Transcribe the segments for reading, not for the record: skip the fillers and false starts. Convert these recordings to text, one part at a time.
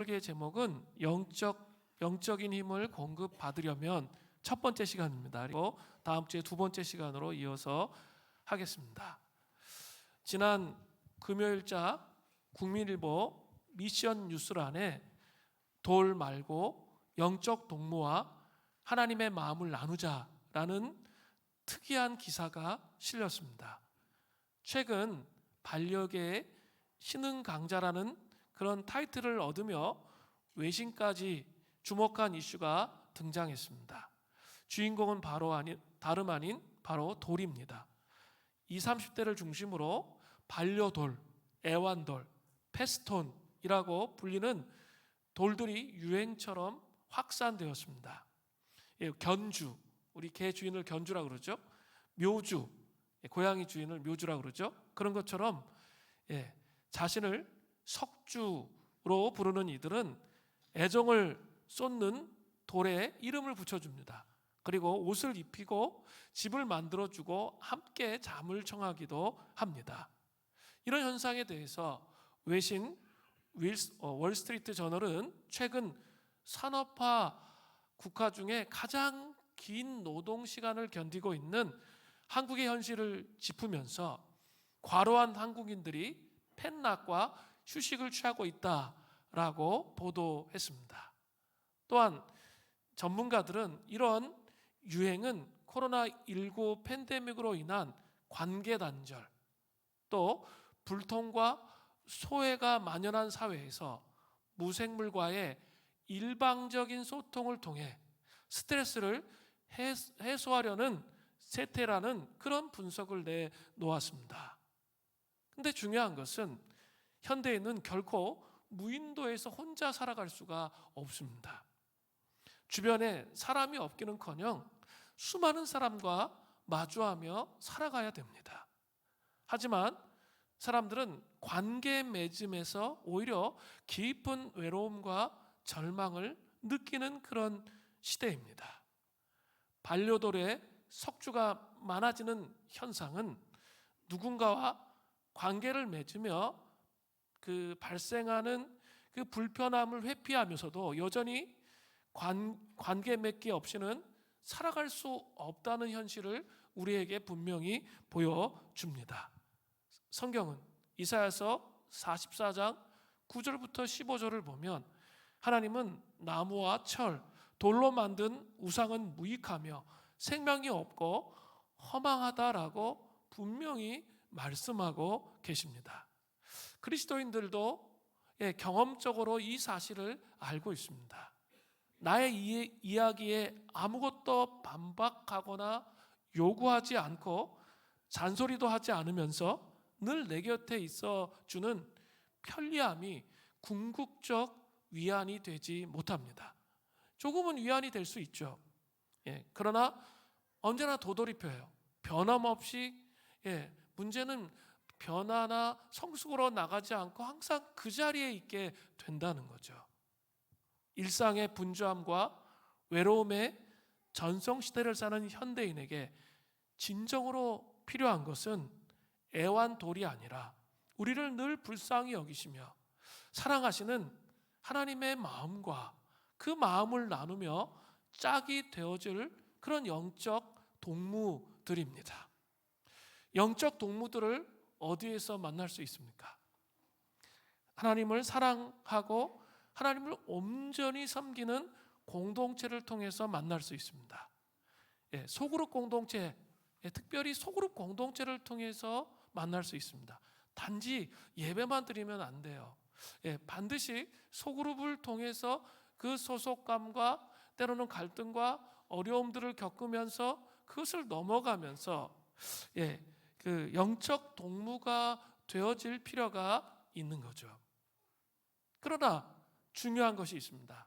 설교의 제목은 영적인 힘을 공급받으려면 첫 번째 시간입니다. 그리고 다음 주에 두 번째 시간으로 이어서 하겠습니다. 지난 금요일자 국민일보 미션 뉴스란에 돌 말고 영적 동무와 하나님의 마음을 나누자라는 특이한 기사가 실렸습니다. 최근 반려계의 신흥 강자라는 그런 타이틀을 얻으며 외신까지 주목한 이슈가 등장했습니다. 주인공은 다름 아닌 바로 돌입니다. 20, 30대를 중심으로 반려돌, 애완돌, 패스톤이라고 불리는 돌들이 유행처럼 확산되었습니다. 견주, 우리 개 주인을 견주라고 그러죠. 묘주, 고양이 주인을 묘주라고 그러죠. 그런 것처럼 자신을 석주로 부르는 이들은 애정을 쏟는 돌에 이름을 붙여줍니다. 그리고 옷을 입히고 집을 만들어주고 함께 잠을 청하기도 합니다. 이런 현상에 대해서 외신 월스트리트 저널은 최근 산업화 국가 중에 가장 긴 노동 시간을 견디고 있는 한국의 현실을 짚으면서 과로한 한국인들이 펜낙과 휴식을 취하고 있다라고 보도했습니다. 또한 전문가들은 이런 유행은 코로나19 팬데믹으로 인한 관계 단절, 또 불통과 소외가 만연한 사회에서 무생물과의 일방적인 소통을 통해 스트레스를 해소하려는 세태라는 그런 분석을 내놓았습니다. 근데 중요한 것은 현대인은 결코 무인도에서 혼자 살아갈 수가 없습니다. 주변에 사람이 없기는커녕 수많은 사람과 마주하며 살아가야 됩니다. 하지만 사람들은 관계 맺음에서 오히려 깊은 외로움과 절망을 느끼는 그런 시대입니다. 반려돌의 석주가 많아지는 현상은 누군가와 관계를 맺으며 발생하는 그 불편함을 회피하면서도 여전히 관계 맺기 없이는 살아갈 수 없다는 현실을 우리에게 분명히 보여줍니다. 성경은 이사야서 44장 9절부터 15절을 보면 하나님은 나무와 철, 돌로 만든 우상은 무익하며 생명이 없고 허망하다라고 분명히 말씀하고 계십니다. 그리스도인들도 경험적으로 이 사실을 알고 있습니다. 나의 이야기에 아무것도 반박하거나 요구하지 않고 잔소리도 하지 않으면서 늘 내 곁에 있어주는 편리함이 궁극적 위안이 되지 못합니다. 조금은 위안이 될 수 있죠. 그러나 언제나 도돌이표예요. 변함없이 문제는 변화나 성숙으로 나가지 않고 항상 그 자리에 있게 된다는 거죠. 일상의 분주함과 외로움의 전성시대를 사는 현대인에게 진정으로 필요한 것은 애완돌이 아니라 우리를 늘 불쌍히 여기시며 사랑하시는 하나님의 마음과 그 마음을 나누며 짝이 되어줄 그런 영적 동무들입니다. 영적 동무들을 어디에서 만날 수 있습니까? 하나님을 사랑하고 하나님을 온전히 섬기는 공동체를 통해서 만날 수 있습니다. 소그룹 공동체, 특별히 소그룹 공동체를 통해서 만날 수 있습니다. 단지 예배만 드리면 안 돼요. 반드시 소그룹을 통해서 그 소속감과 때로는 갈등과 어려움들을 겪으면서 그것을 넘어가면서 그 영적 동무가 되어질 필요가 있는 거죠. 그러나 중요한 것이 있습니다.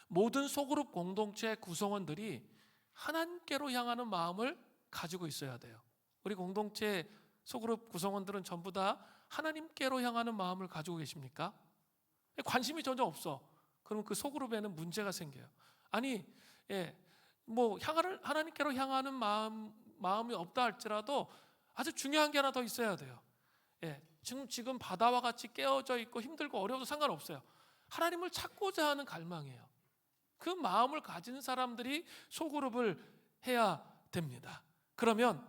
모든 소그룹 공동체 구성원들이 하나님께로 향하는 마음을 가지고 있어야 돼요. 우리 공동체 소그룹 구성원들은 전부 다 하나님께로 향하는 마음을 가지고 계십니까? 관심이 전혀 없어. 그럼 그 소그룹에는 문제가 생겨요. 아니, 하나님께로 향하는 마음이 없다 할지라도 아주 중요한 게 하나 더 있어야 돼요. 지금 바다와 같이 깨어져 있고 힘들고 어려워도 상관없어요. 하나님을 찾고자 하는 갈망이에요. 그 마음을 가진 사람들이 소그룹을 해야 됩니다. 그러면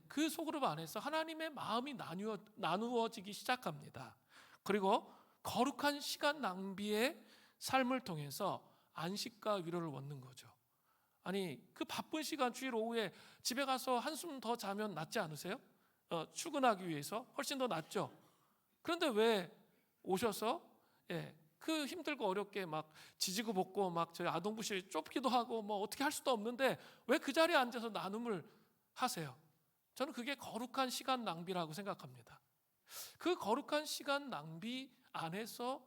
그 소그룹 안에서 하나님의 마음이 나누어지기 시작합니다. 그리고 거룩한 시간 낭비의 삶을 통해서 안식과 위로를 얻는 거죠. 아니, 그 바쁜 시간 주일 오후에 집에 가서 한숨 더 자면 낫지 않으세요? 출근하기 위해서 훨씬 더 낫죠. 그런데 왜 오셔서 그 힘들고 어렵게 막 지지고 볶고 막 저희 아동부실 좁기도 하고 뭐 어떻게 할 수도 없는데 왜 그 자리에 앉아서 나눔을 하세요? 저는 그게 거룩한 시간 낭비라고 생각합니다. 그 거룩한 시간 낭비 안에서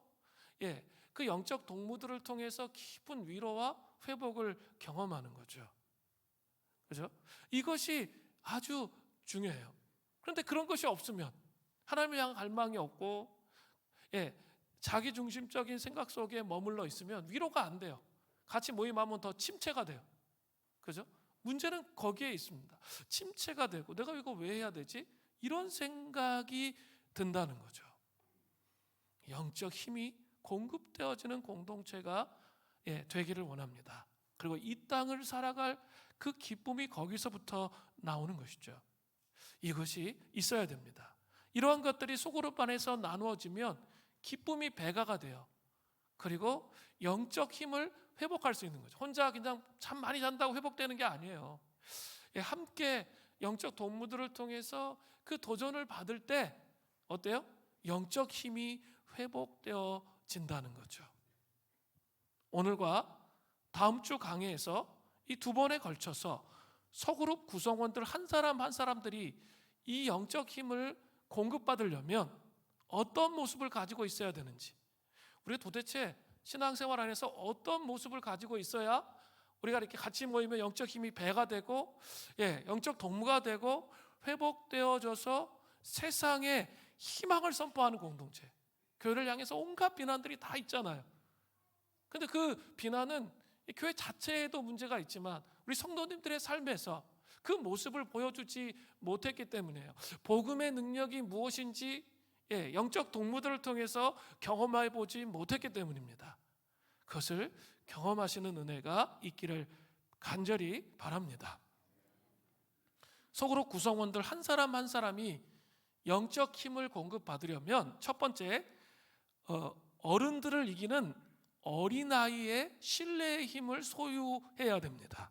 그 영적 동무들을 통해서 깊은 위로와 회복을 경험하는 거죠. 그죠? 이것이 아주 중요해요. 그런데 그런 것이 없으면 하나님을 향한 갈망이 없고 자기 중심적인 생각 속에 머물러 있으면 위로가 안 돼요. 같이 모임하면 더 침체가 돼요. 그죠? 문제는 거기에 있습니다. 침체가 되고 내가 이거 왜 해야 되지? 이런 생각이 든다는 거죠. 영적 힘이 공급되어지는 공동체가 되기를 원합니다. 그리고 이 땅을 살아갈 그 기쁨이 거기서부터 나오는 것이죠. 이것이 있어야 됩니다. 이러한 것들이 소그룹 안에서 나누어지면 기쁨이 배가가 돼요. 그리고 영적 힘을 회복할 수 있는 거죠. 혼자 그냥 잠 많이 잔다고 회복되는 게 아니에요. 함께 영적 동무들을 통해서 그 도전을 받을 때 어때요? 영적 힘이 회복되어진다는 거죠. 오늘과 다음 주 강해에서 이 두 번에 걸쳐서 소그룹 구성원들 한 사람 한 사람들이 이 영적 힘을 공급받으려면 어떤 모습을 가지고 있어야 되는지, 우리가 도대체 신앙생활 안에서 어떤 모습을 가지고 있어야 우리가 이렇게 같이 모이면 영적 힘이 배가 되고 영적 동무가 되고 회복되어져서 세상에 희망을 선포하는 공동체, 교회를 향해서 온갖 비난들이 다 있잖아요. 근데 그 비난은 교회 자체에도 문제가 있지만 우리 성도님들의 삶에서 그 모습을 보여주지 못했기 때문이에요. 복음의 능력이 무엇인지 영적 동무들을 통해서 경험해 보지 못했기 때문입니다. 그것을 경험하시는 은혜가 있기를 간절히 바랍니다. 소그룹 구성원들 한 사람 한 사람이 영적 힘을 공급받으려면 첫 번째, 어른들을 이기는 어린아이의 신뢰의 힘을 소유해야 됩니다.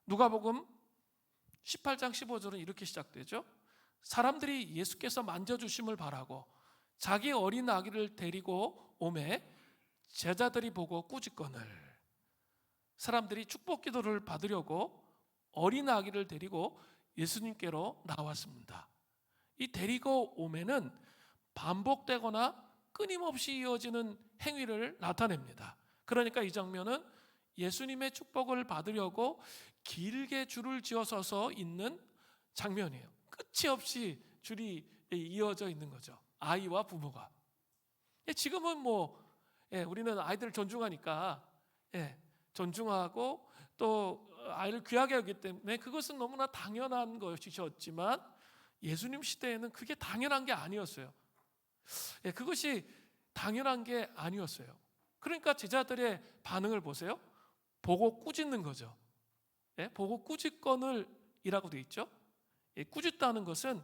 누가복음 18장 15절은 이렇게 시작되죠. 사람들이 예수께서 만져주심을 바라고 자기 어린 아기를 데리고 오매 제자들이 보고 꾸짖거늘. 사람들이 축복 기도를 받으려고 어린 아기를 데리고 예수님께로 나왔습니다. 이 데리고 오매는 반복되거나 끊임없이 이어지는 행위를 나타냅니다. 그러니까 이 장면은 예수님의 축복을 받으려고 길게 줄을 지어서서 있는 장면이에요. 끝이 없이 줄이 이어져 있는 거죠. 아이와 부모가. 지금은 우리는 아이들을 존중하니까 존중하고 또 아이를 귀하게 여기기 때문에 그것은 너무나 당연한 것이었지만 예수님 시대에는 그게 당연한 게 아니었어요. 그것이 당연한 게 아니었어요. 그러니까 제자들의 반응을 보세요. 보고 꾸짖는 거죠. 보고 꾸짖거늘이라고 되어 있죠. 꾸짖다는 것은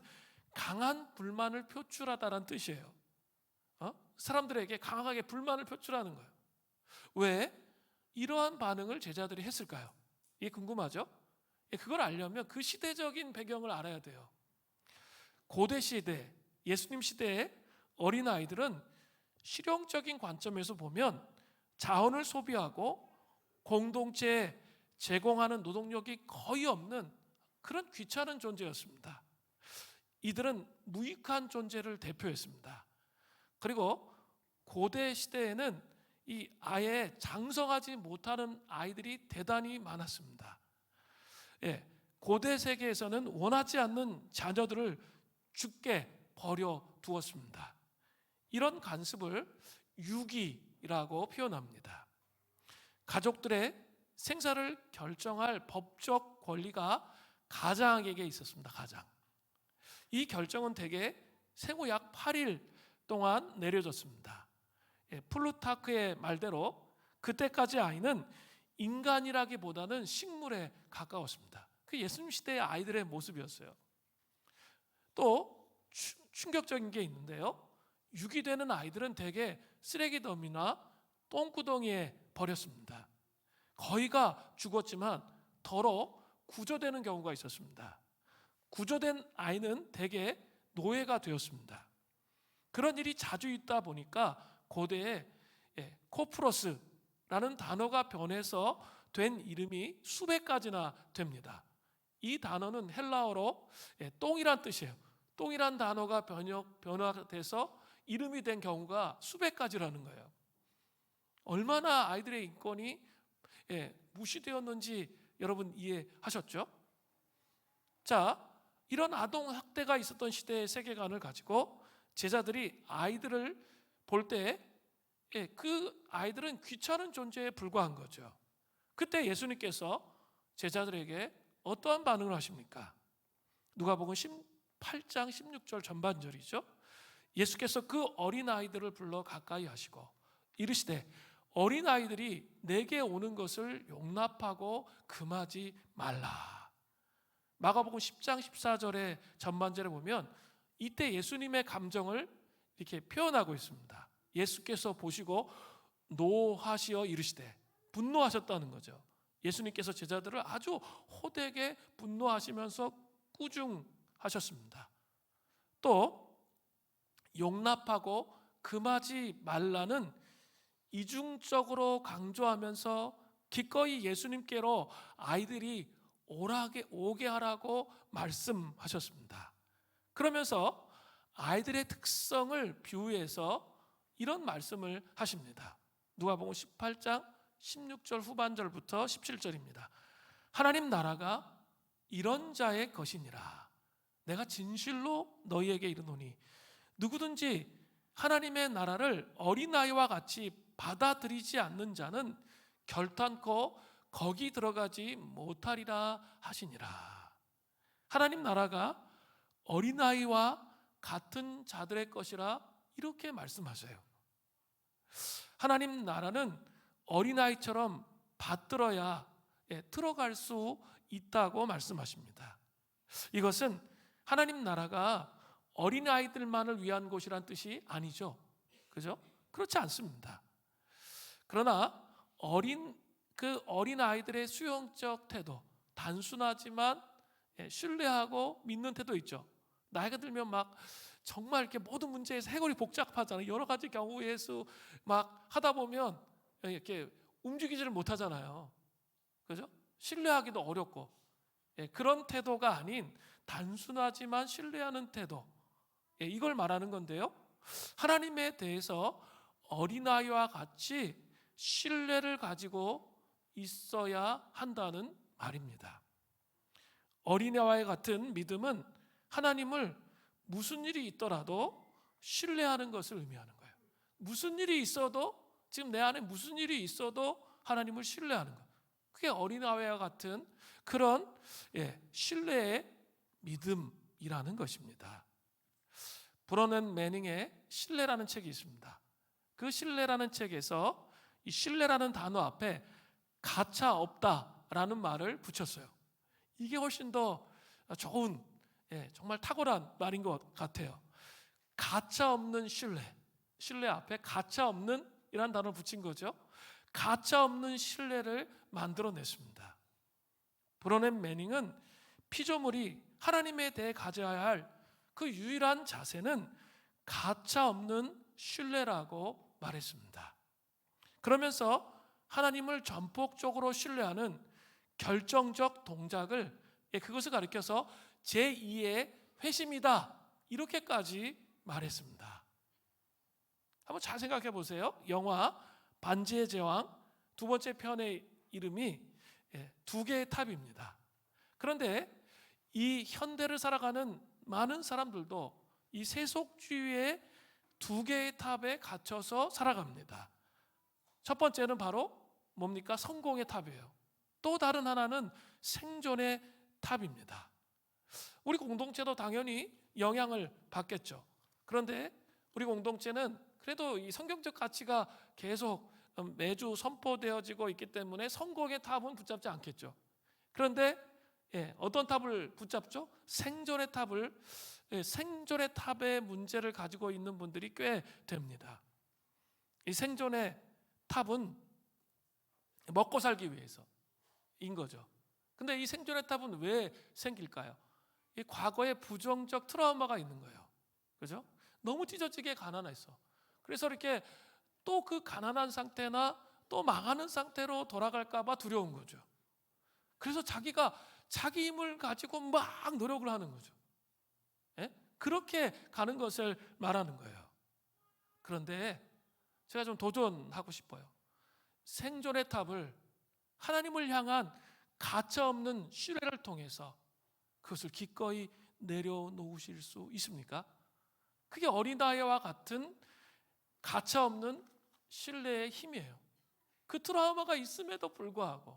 강한 불만을 표출하다라는 뜻이에요. 사람들에게 강하게 불만을 표출하는 거예요. 왜 이러한 반응을 제자들이 했을까요? 이게 궁금하죠? 그걸 알려면 그 시대적인 배경을 알아야 돼요. 고대 시대, 예수님 시대의 어린아이들은 실용적인 관점에서 보면 자원을 소비하고 공동체에 제공하는 노동력이 거의 없는 그런 귀찮은 존재였습니다. 이들은 무익한 존재를 대표했습니다. 그리고 고대 시대에는 이 아예 장성하지 못하는 아이들이 대단히 많았습니다. 고대 세계에서는 원하지 않는 자녀들을 죽게 버려두었습니다. 이런 관습을 유기라고 표현합니다. 가족들의 생사를 결정할 법적 권리가 가장에게 있었습니다. 가장. 이 결정은 대개 생후 약 8일 동안 내려졌습니다. 플루타크의 말대로 그때까지 아이는 인간이라기보다는 식물에 가까웠습니다. 그 예수님 시대의 아이들의 모습이었어요. 또 충격적인 게 있는데요. 유기되는 아이들은 대개 쓰레기 더미나 똥구덩이에 버렸습니다. 거의가 죽었지만 덜어 구조되는 경우가 있었습니다. 구조된 아이는 대개 노예가 되었습니다. 그런 일이 자주 있다 보니까 고대에 코프로스라는 단어가 변해서 된 이름이 수백 가지나 됩니다. 이 단어는 헬라어로 똥이란 뜻이에요. 똥이란 단어가 변화돼서 이름이 된 경우가 수백 가지라는 거예요. 얼마나 아이들의 인권이 무시되었는지 여러분 이해하셨죠? 자, 이런 아동 학대가 있었던 시대의 세계관을 가지고 제자들이 아이들을 볼 때 그 아이들은 귀찮은 존재에 불과한 거죠. 그때 예수님께서 제자들에게 어떠한 반응을 하십니까? 누가복음 18장 16절 전반절이죠. 예수께서 그 어린아이들을 불러 가까이 하시고 이르시되 어린아이들이 내게 오는 것을 용납하고 금하지 말라. 마가복음 10장 14절의 전반절에 보면 이때 예수님의 감정을 이렇게 표현하고 있습니다. 예수께서 보시고 노하시어 이르시되, 분노하셨다는 거죠. 예수님께서 제자들을 아주 호되게 분노하시면서 꾸중하셨습니다. 또 용납하고 금하지 말라는 이중적으로 강조하면서 기꺼이 예수님께로 아이들이 오게 하라고 말씀하셨습니다. 그러면서 아이들의 특성을 비유해서 이런 말씀을 하십니다. 누가복음 18장 16절 후반절부터 17절입니다. 하나님 나라가 이런 자의 것이니라. 내가 진실로 너희에게 이르노니 누구든지 하나님의 나라를 어린아이와 같이 받아들이지 않는 자는 결탄코 거기 들어가지 못하리라 하시니라. 하나님 나라가 어린아이와 같은 자들의 것이라 이렇게 말씀하세요. 하나님 나라는 어린아이처럼 받들어야 들어갈 수 있다고 말씀하십니다. 이것은 하나님 나라가 어린아이들만을 위한 곳이란 뜻이 아니죠. 그죠? 그렇지 않습니다. 그러나 어린아이들의 수용적 태도, 단순하지만 신뢰하고 믿는 태도 있죠. 나이가 들면 막 정말 이렇게 모든 문제에서 해결이 복잡하잖아요. 여러 가지 경우에서 막 하다 보면 이렇게 움직이지를 못하잖아요. 그죠? 신뢰하기도 어렵고 그런 태도가 아닌 단순하지만 신뢰하는 태도, 이걸 말하는 건데요. 하나님에 대해서 어린아이와 같이 신뢰를 가지고 있어야 한다는 말입니다. 어린아이와 같은 믿음은 하나님을 무슨 일이 있더라도 신뢰하는 것을 의미하는 거예요. 무슨 일이 있어도, 지금 내 안에 무슨 일이 있어도 하나님을 신뢰하는 것. 그게 어린아이와 같은 그런 신뢰의 믿음이라는 것입니다. 브로넨 매닝의 신뢰라는 책이 있습니다. 그 신뢰라는 책에서 이 신뢰라는 단어 앞에 가차 없다라는 말을 붙였어요. 이게 훨씬 더 좋은, 정말 탁월한 말인 것 같아요. 가차 없는 신뢰 앞에 가차 없는 이라는 단어를 붙인 거죠. 가차 없는 신뢰를 만들어냈습니다. 브로넨 매닝은 피조물이 하나님에 대해 가져야 할 그 유일한 자세는 가차 없는 신뢰라고 말했습니다. 그러면서 하나님을 전폭적으로 신뢰하는 결정적 동작을 그것을 가리켜서 제2의 회심이다 이렇게까지 말했습니다. 한번 잘 생각해 보세요. 영화 반지의 제왕 두 번째 편의 이름이 두 개의 탑입니다. 그런데 이 현대를 살아가는 많은 사람들도 이 세속주의의 두 개의 탑에 갇혀서 살아갑니다. 첫 번째는 바로 뭡니까? 성공의 탑이에요. 또 다른 하나는 생존의 탑입니다. 우리 공동체도 당연히 영향을 받겠죠. 그런데 우리 공동체는 그래도 이 성경적 가치가 계속 매주 선포되어지고 있기 때문에 성공의 탑은 붙잡지 않겠죠. 그런데 어떤 탑을 붙잡죠? 생존의 탑을, 생존의 탑의 문제를 가지고 있는 분들이 꽤 됩니다. 이 생존의 탑은 먹고 살기 위해서인 거죠. 근데 이 생존의 탑은 왜 생길까요? 이 과거에 부정적 트라우마가 있는 거예요. 그죠? 너무 찢어지게 가난했어. 그래서 이렇게 또 그 가난한 상태나 또 망하는 상태로 돌아갈까 봐 두려운 거죠. 그래서 자기가 자기 힘을 가지고 막 노력을 하는 거죠. 그렇게 가는 것을 말하는 거예요. 그런데 제가 좀 도전하고 싶어요. 생존의 탑을 하나님을 향한 가차없는 신뢰를 통해서 그것을 기꺼이 내려놓으실 수 있습니까? 그게 어린아이와 같은 가차없는 신뢰의 힘이에요. 그 트라우마가 있음에도 불구하고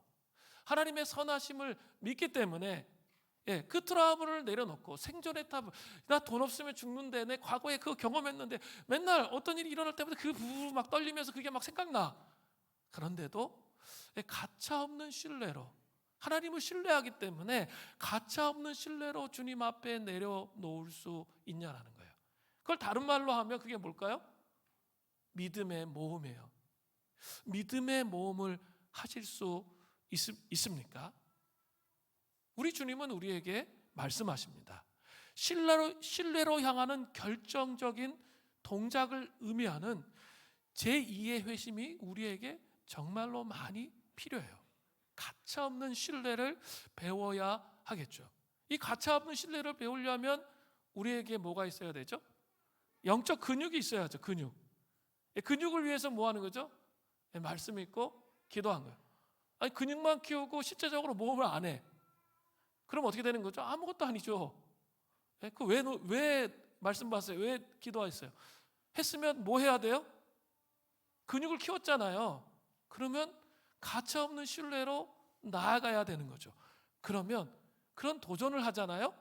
하나님의 선하심을 믿기 때문에 그 트라우마를 내려놓고 생존의 탑을, 나 돈 없으면 죽는데 내 과거에 그거 경험했는데 맨날 어떤 일이 일어날 때마다 그 부부 막 떨리면서 그게 막 생각나. 그런데도 가차없는 신뢰로 하나님을 신뢰하기 때문에 가차없는 신뢰로 주님 앞에 내려놓을 수 있냐라는 거예요. 그걸 다른 말로 하면 그게 뭘까요? 믿음의 모험이에요. 믿음의 모험을 하실 수 있습니까? 우리 주님은 우리에게 말씀하십니다. 신뢰로 향하는 결정적인 동작을 의미하는 제2의 회심이 우리에게 정말로 많이 필요해요. 가차없는 신뢰를 배워야 하겠죠. 이 가차없는 신뢰를 배우려면 우리에게 뭐가 있어야 되죠? 영적 근육이 있어야죠. 근육을 위해서 뭐 하는 거죠? 말씀 읽고 기도한 거예요. 아니 근육만 키우고 실제적으로 모험을 안 해. 그럼 어떻게 되는 거죠? 아무것도 아니죠. 왜 말씀 봤어요? 왜 기도했어요? 했으면 뭐 해야 돼요? 근육을 키웠잖아요. 그러면 가차없는 신뢰로 나아가야 되는 거죠. 그러면 그런 도전을 하잖아요.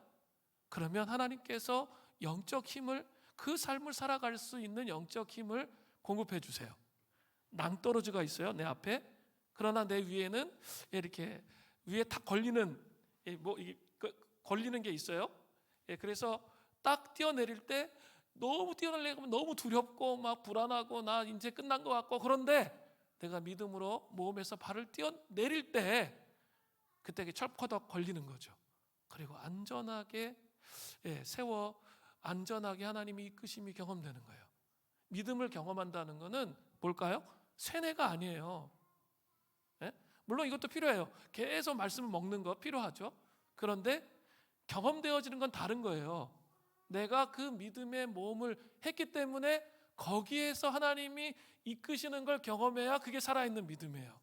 그러면 하나님께서 영적 힘을, 그 삶을 살아갈 수 있는 영적 힘을 공급해 주세요. 낭떠러지가 있어요, 내 앞에. 그러나 내 위에는 이렇게 위에 탁 걸리는 걸리는 게 있어요. 그래서 딱 뛰어내릴 때 너무 뛰어내리면 너무 두렵고 막 불안하고 나 이제 끝난 것 같고, 그런데 내가 믿음으로 모험에서 발을 뛰어내릴 때 그때 철퍼덕 걸리는 거죠. 그리고 안전하게 세워 안전하게 하나님이 이끄심이 경험되는 거예요. 믿음을 경험한다는 것은 뭘까요? 세뇌가 아니에요. 물론 이것도 필요해요. 계속 말씀을 먹는 거 필요하죠. 그런데 경험되어지는 건 다른 거예요. 내가 그 믿음의 모험을 했기 때문에 거기에서 하나님이 이끄시는 걸 경험해야 그게 살아있는 믿음이에요.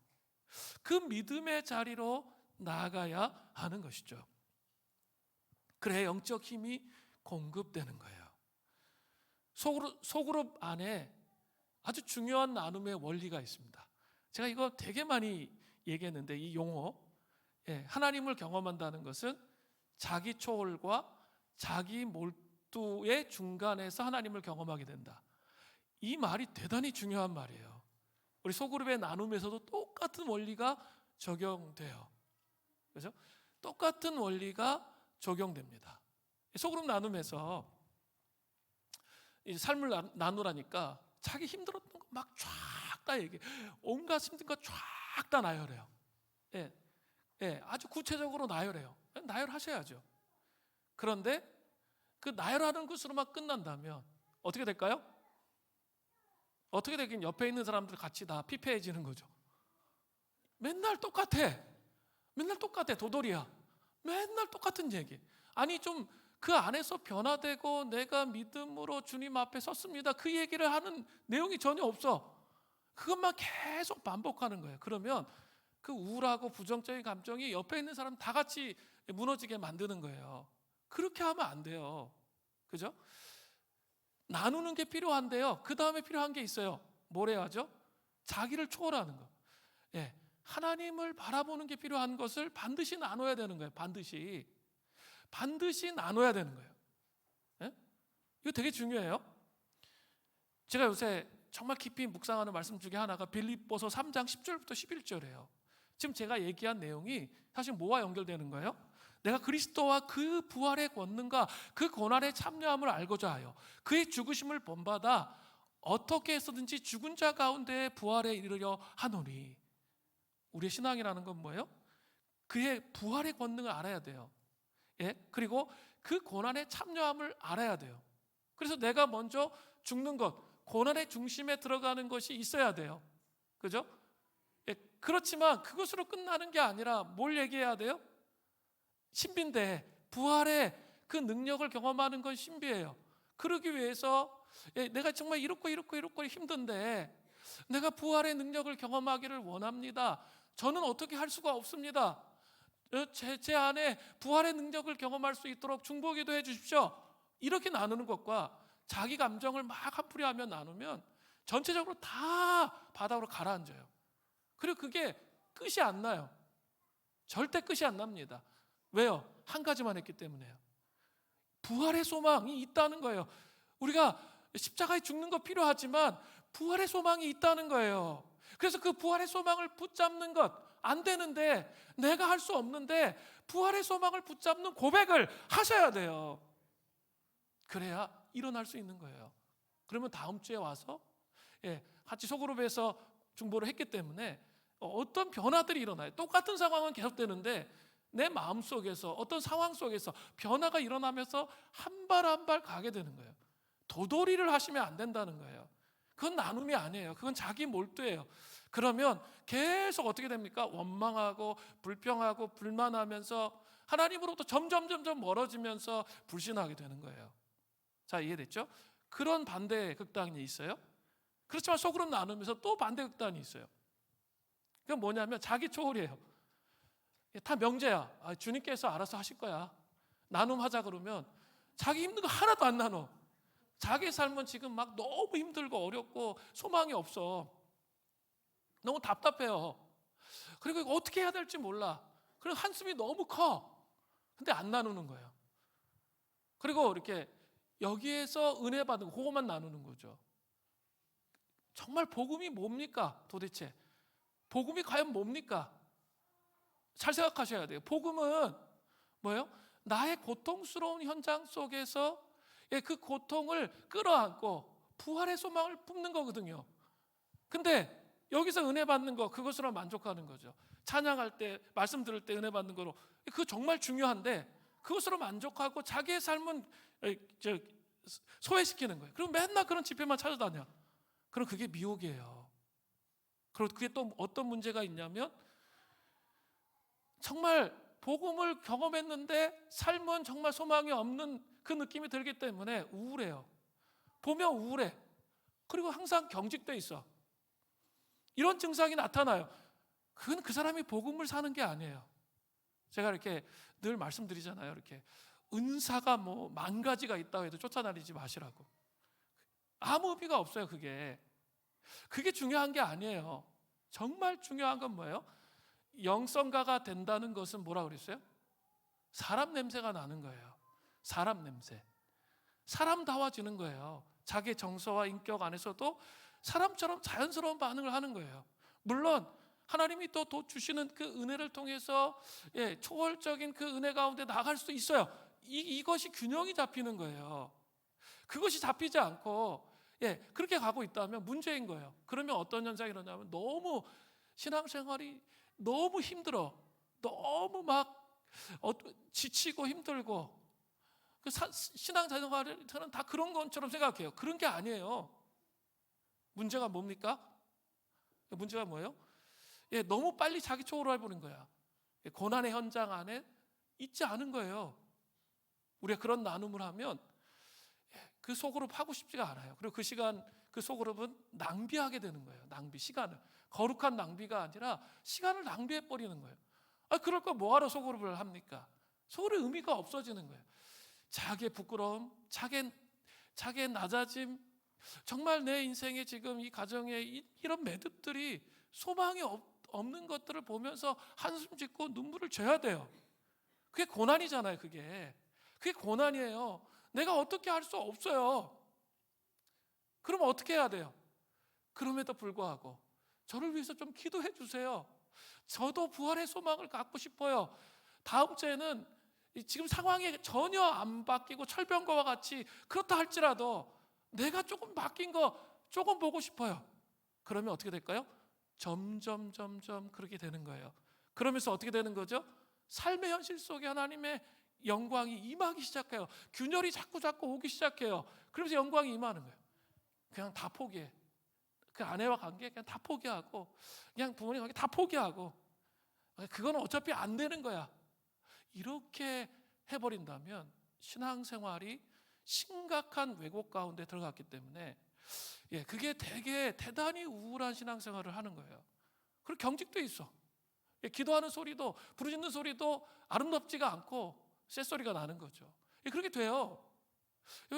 그 믿음의 자리로 나아가야 하는 것이죠. 그래 영적 힘이 공급되는 거예요. 소그룹 안에 아주 중요한 나눔의 원리가 있습니다. 제가 이거 되게 많이 얘기했는데 이 용어, 하나님을 경험한다는 것은 자기 초월과 자기 몰두의 중간에서 하나님을 경험하게 된다. 이 말이 대단히 중요한 말이에요. 우리 소그룹의 나눔에서도 똑같은 원리가 적용돼요. 그렇죠? 똑같은 원리가 적용됩니다. 소그룹 나눔에서 삶을 나누라니까 자기 힘들었던 거 막 쫙 다 얘기해. 온갖 힘든 거 쫙 다 나열해요. 아주 구체적으로 나열해요. 나열하셔야죠. 그런데 그 나열하는 것으로만 끝난다면 어떻게 될까요? 어떻게 되긴 옆에 있는 사람들 같이 다 피폐해지는 거죠. 맨날 똑같아. 도돌이야. 맨날 똑같은 얘기. 아니 좀 그 안에서 변화되고 내가 믿음으로 주님 앞에 섰습니다. 그 얘기를 하는 내용이 전혀 없어. 그것만 계속 반복하는 거예요. 그러면 그 우울하고 부정적인 감정이 옆에 있는 사람 다 같이 무너지게 만드는 거예요. 그렇게 하면 안 돼요. 그죠? 나누는 게 필요한데요. 그 다음에 필요한 게 있어요. 뭘 해야죠? 자기를 초월하는 거. 하나님을 바라보는 게 필요한 것을 반드시 나눠야 되는 거예요. 반드시 나눠야 되는 거예요. 이거 되게 중요해요. 제가 요새 정말 깊이 묵상하는 말씀 중에 하나가 빌립보서 3장 10절부터 11절이에요. 지금 제가 얘기한 내용이 사실 뭐와 연결되는 거예요? 내가 그리스도와 그 부활의 권능과 그 고난에 참여함을 알고자 하여 그의 죽으심을 본받아 어떻게 해서든지 죽은 자 가운데 부활에 이르려 하노니. 우리의 신앙이라는 건 뭐예요? 그의 부활의 권능을 알아야 돼요. 예? 그리고 그 고난에 참여함을 알아야 돼요. 그래서 내가 먼저 죽는 것, 고난의 중심에 들어가는 것이 있어야 돼요. 그죠? 예, 그렇지만 그것으로 끝나는 게 아니라 뭘 얘기해야 돼요? 신비인데 부활의 그 능력을 경험하는 건 신비예요. 그러기 위해서 내가 정말 이렇고 힘든데 내가 부활의 능력을 경험하기를 원합니다. 저는 어떻게 할 수가 없습니다. 제 안에 부활의 능력을 경험할 수 있도록 중보기도 해주십시오. 이렇게 나누는 것과 자기 감정을 막 한풀이 하며 나누면 전체적으로 다 바닥으로 가라앉아요. 그리고 그게 끝이 안 나요. 절대 끝이 안 납니다. 왜요? 한 가지만 했기 때문에요. 부활의 소망이 있다는 거예요. 우리가 십자가에 죽는 거 필요하지만 부활의 소망이 있다는 거예요. 그래서 그 부활의 소망을 붙잡는 것 안 되는데, 내가 할 수 없는데 부활의 소망을 붙잡는 고백을 하셔야 돼요. 그래야 일어날 수 있는 거예요. 그러면 다음 주에 와서 같이 소그룹에서 중보를 했기 때문에 어떤 변화들이 일어나요. 똑같은 상황은 계속되는데 내 마음속에서 어떤 상황 속에서 변화가 일어나면서 한 발 한 발 가게 되는 거예요. 도돌이를 하시면 안 된다는 거예요. 그건 나눔이 아니에요. 그건 자기 몰두예요. 그러면 계속 어떻게 됩니까? 원망하고 불평하고 불만하면서 하나님으로부터 점점 멀어지면서 불신하게 되는 거예요. 자, 이해됐죠? 그런 반대 극단이 있어요. 그렇지만 속으로 나누면서 또 반대 극단이 있어요. 그건 뭐냐면 자기 초월이에요. 다 명제야. 주님께서 알아서 하실 거야. 나눔하자 그러면 자기 힘든 거 하나도 안 나눠. 자기 삶은 지금 막 너무 힘들고 어렵고 소망이 없어. 너무 답답해요. 그리고 이거 어떻게 해야 될지 몰라. 그리고 한숨이 너무 커. 근데 안 나누는 거예요. 그리고 이렇게 여기에서 은혜 받는 거, 그것만 나누는 거죠. 정말 복음이 뭡니까? 도대체 복음이 과연 뭡니까? 잘 생각하셔야 돼요. 복음은 뭐예요? 나의 고통스러운 현장 속에서 그 고통을 끌어안고 부활의 소망을 뿜는 거거든요. 근데 여기서 은혜 받는 거, 그것으로 만족하는 거죠. 찬양할 때, 말씀 들을 때 은혜 받는 거로, 그거 정말 중요한데 그것으로 만족하고 자기의 삶은 소외시키는 거예요. 그럼 맨날 그런 집회만 찾아다녀. 그럼 그게 미혹이에요. 그리고 그게 또 어떤 문제가 있냐면 정말 복음을 경험했는데 삶은 정말 소망이 없는 그 느낌이 들기 때문에 우울해요. 보면 우울해. 그리고 항상 경직돼 있어. 이런 증상이 나타나요. 그건 그 사람이 복음을 사는 게 아니에요. 제가 이렇게 늘 말씀드리잖아요. 이렇게 은사가 뭐 10,000가지가 있다고 해도 쫓아다니지 마시라고. 아무 의미가 없어요. 그게 중요한 게 아니에요. 정말 중요한 건 뭐예요? 영성가가 된다는 것은 뭐라 그랬어요? 사람 냄새가 나는 거예요. 사람 냄새. 사람다워지는 거예요. 자기 정서와 인격 안에서도 사람처럼 자연스러운 반응을 하는 거예요. 물론 하나님이 또 주시는 그 은혜를 통해서 초월적인 그 은혜 가운데 나갈 수도 있어요. 이것이 균형이 잡히는 거예요. 그것이 잡히지 않고 그렇게 가고 있다면 문제인 거예요. 그러면 어떤 현상이 일어나면 너무 신앙생활이 너무 힘들어. 너무 막 지치고 힘들고 신앙생활은 저는 다 그런 것처럼 생각해요. 그런 게 아니에요. 문제가 뭡니까? 문제가 뭐예요? 너무 빨리 자기 초월을 해버린 거야. 고난의 현장 안에 있지 않은 거예요. 우리가 그런 나눔을 하면 그 소그룹 하고 싶지가 않아요. 그리고 그 시간, 그 소그룹은 낭비하게 되는 거예요. 시간을. 거룩한 낭비가 아니라 시간을 낭비해 버리는 거예요. 그럴 거 뭐하러 소그룹을 합니까? 소그룹의 의미가 없어지는 거예요. 자기의 부끄러움, 자기의 낮아짐, 정말 내 인생에 지금 이 가정에 이런 매듭들이 소망이 없는 것들을 보면서 한숨 짓고 눈물을 져야 돼요. 그게 고난이잖아요. 그게 고난이에요. 내가 어떻게 할 수 없어요. 그럼 어떻게 해야 돼요? 그럼에도 불구하고 저를 위해서 좀 기도해 주세요. 저도 부활의 소망을 갖고 싶어요. 다음 주에는 지금 상황이 전혀 안 바뀌고 철병거와 같이 그렇다 할지라도 내가 조금 바뀐 거 조금 보고 싶어요. 그러면 어떻게 될까요? 점점 그렇게 되는 거예요. 그러면서 어떻게 되는 거죠? 삶의 현실 속에 하나님의 영광이 임하기 시작해요. 균열이 자꾸 오기 시작해요. 그러면서 영광이 임하는 거예요. 그냥 다 포기해. 그 아내와 관계 그냥 다 포기하고, 그냥 부모님 관계 다 포기하고, 그건 어차피 안 되는 거야. 이렇게 해버린다면 신앙생활이 심각한 왜곡 가운데 들어갔기 때문에 그게 되게 대단히 우울한 신앙생활을 하는 거예요. 그리고 경직도 있어. 기도하는 소리도, 부르짖는 소리도 아름답지가 않고 쇳소리가 나는 거죠. 그렇게 돼요.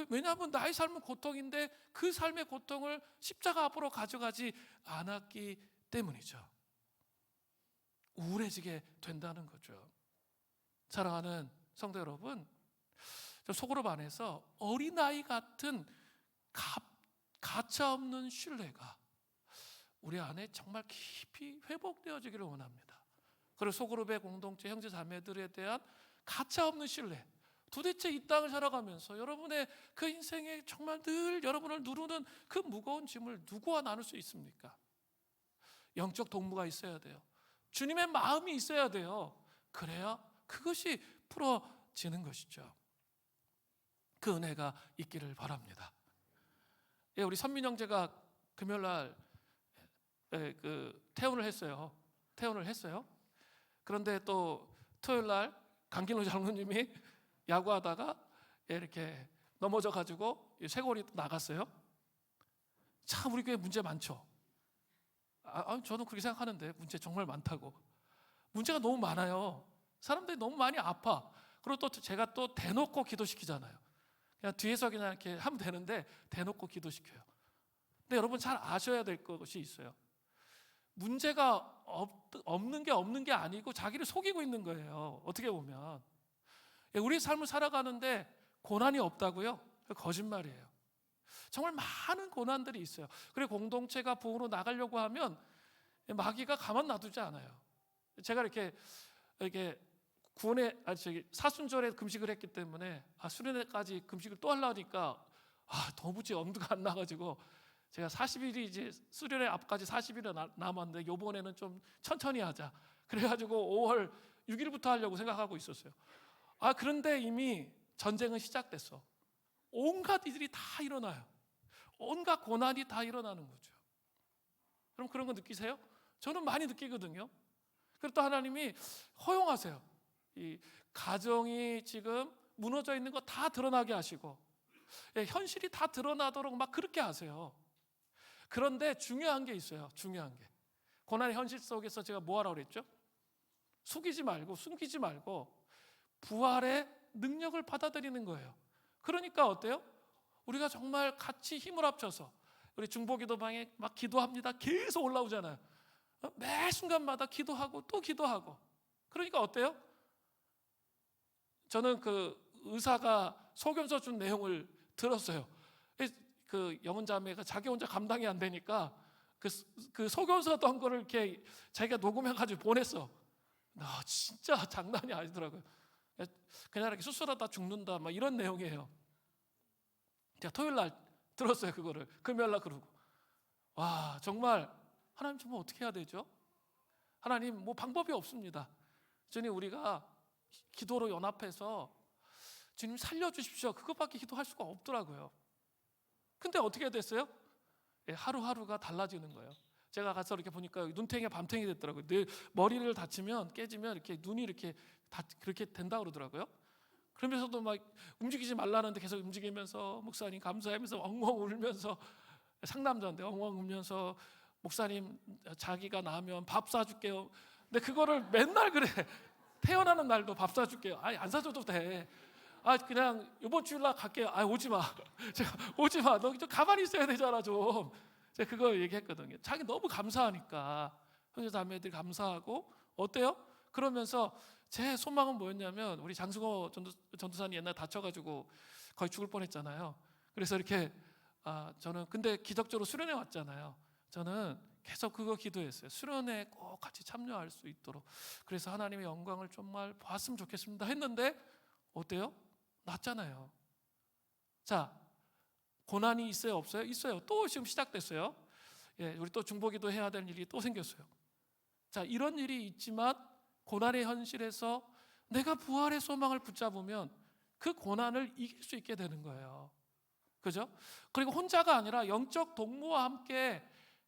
왜냐하면 나의 삶은 고통인데 그 삶의 고통을 십자가 앞으로 가져가지 않았기 때문이죠. 우울해지게 된다는 거죠. 사랑하는 성도 여러분, 속으로 반해서 어린아이 같은 가차없는 신뢰가 우리 안에 정말 깊이 회복되어지기를 원합니다. 그리고 소그룹의 공동체 형제 자매들에 대한 가차없는 신뢰, 도대체 이 땅을 살아가면서 여러분의 그 인생에 정말 늘 여러분을 누르는 그 무거운 짐을 누구와 나눌 수 있습니까? 영적 동무가 있어야 돼요. 주님의 마음이 있어야 돼요. 그래야 그것이 풀어지는 것이죠. 그 은혜가 있기를 바랍니다. 우리 선민 형제가 금요일 날 퇴원을 했어요. 그런데 또 토요일 날 강kin호 장로님이 야구하다가 이렇게 넘어져 가지고 쇄골이 나갔어요. 참 우리 교회 문제 많죠. 저는 그렇게 생각하는데 문제 정말 많다고. 문제가 너무 많아요. 사람들이 너무 많이 아파. 그리고 또 제가 또 대놓고 기도시키잖아요. 그냥 뒤에서 그냥 이렇게 하면 되는데 대놓고 기도시켜요. 근데 여러분 잘 아셔야 될 것이 있어요. 문제가 없는 게 아니고 자기를 속이고 있는 거예요. 어떻게 보면 우리 삶을 살아가는데 고난이 없다고요? 거짓말이에요. 정말 많은 고난들이 있어요. 그리고 공동체가 부흥으로 나가려고 하면 마귀가 가만 놔두지 않아요. 제가 이렇게 사순절에 금식을 했기 때문에 수련회까지 금식을 또 하려니까 도무지 엄두가 안 나가지고 제가 40일이 이제 수련회 앞까지 40일이 남았는데 이번에는 좀 천천히 하자. 그래가지고 5월 6일부터 하려고 생각하고 있었어요. 그런데 이미 전쟁은 시작됐어. 온갖 일이 다 일어나요. 온갖 고난이 다 일어나는 거죠. 그럼 그런 거 느끼세요? 저는 많이 느끼거든요. 그리고 또 하나님이 허용하세요. 이 가정이 지금 무너져 있는 거 다 드러나게 하시고 현실이 다 드러나도록 막 그렇게 하세요. 그런데 중요한 게 있어요. 중요한 게. 고난의 현실 속에서 제가 뭐 하라고 그랬죠? 숨기지 말고 부활의 능력을 받아들이는 거예요. 그러니까 어때요? 우리가 정말 같이 힘을 합쳐서 우리 중보기도방에 막 기도합니다. 계속 올라오잖아요. 매 순간마다 기도하고 또 기도하고. 그러니까 어때요? 저는 그 의사가 소견서 준 내용을 들었어요. 그 영혼자매가 자기 혼자 감당이 안 되니까 그 소견서 던 거를 이렇게 자기가 녹음해가지고 보냈어. 진짜 장난이 아니더라고요. 그냥 이렇게 수술하다 죽는다 막 이런 내용이에요. 제가 토요일 날 들었어요. 그거를 금요일 날 그러고 정말 하나님 정말 어떻게 해야 되죠? 하나님 뭐 방법이 없습니다. 주님 우리가 기도로 연합해서 주님 살려주십시오. 그것밖에 기도할 수가 없더라고요. 근데 어떻게 됐어요? 하루하루가 달라지는 거예요. 제가 가서 이렇게 보니까 눈탱이가 밤탱이 됐더라고요. 늘 머리를 다치면 깨지면 이렇게 눈이 이렇게 그렇게 된다 그러더라고요. 그러면서도 막 움직이지 말라는데 계속 움직이면서 목사님 감사하면서 엉엉 울면서 상남자인데 엉엉 울면서 목사님 자기가 나면 밥 사줄게요. 근데 그거를 맨날 그래. 태어나는 날도 밥 사줄게요. 안 사줘도 돼. 그냥 이번 주일날 갈게요. 오지 마. 제가 오지 마. 너 좀 가만히 있어야 되잖아 좀. 제가 그거 얘기했거든요. 자기 너무 감사하니까 형제자매들 감사하고 어때요? 그러면서 제 소망은 뭐였냐면 우리 장승호 전도사님 옛날 다쳐가지고 거의 죽을 뻔했잖아요. 그래서 이렇게 저는 근데 기적적으로 수련회 왔잖아요. 저는 계속 그거 기도했어요. 수련회에 꼭 같이 참여할 수 있도록. 그래서 하나님의 영광을 정말 봤으면 좋겠습니다 했는데 어때요? 낫잖아요. 자, 고난이 있어요, 없어요? 있어요. 또 지금 시작됐어요. 우리 또 중보기도 해야 될 일이 또 생겼어요. 자, 이런 일이 있지만 고난의 현실에서 내가 부활의 소망을 붙잡으면 그 고난을 이길 수 있게 되는 거예요. 그죠? 그리고 혼자가 아니라 영적 동무와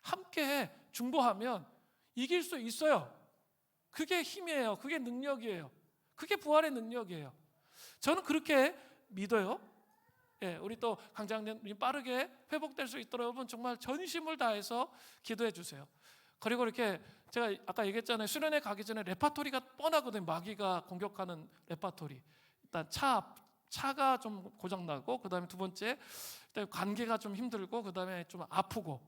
함께 중보하면 이길 수 있어요. 그게 힘이에요. 그게 능력이에요. 그게 부활의 능력이에요. 저는 그렇게 믿어요. 우리 또 강장님 빠르게 회복될 수 있도록 여러분 정말 전심을 다해서 기도해 주세요. 그리고 이렇게 제가 아까 얘기했잖아요. 수련회 가기 전에 레파토리가 뻔하거든요. 마귀가 공격하는 레파토리. 일단 차가 좀 고장나고, 그 다음에 두 번째 관계가 좀 힘들고, 그 다음에 좀 아프고,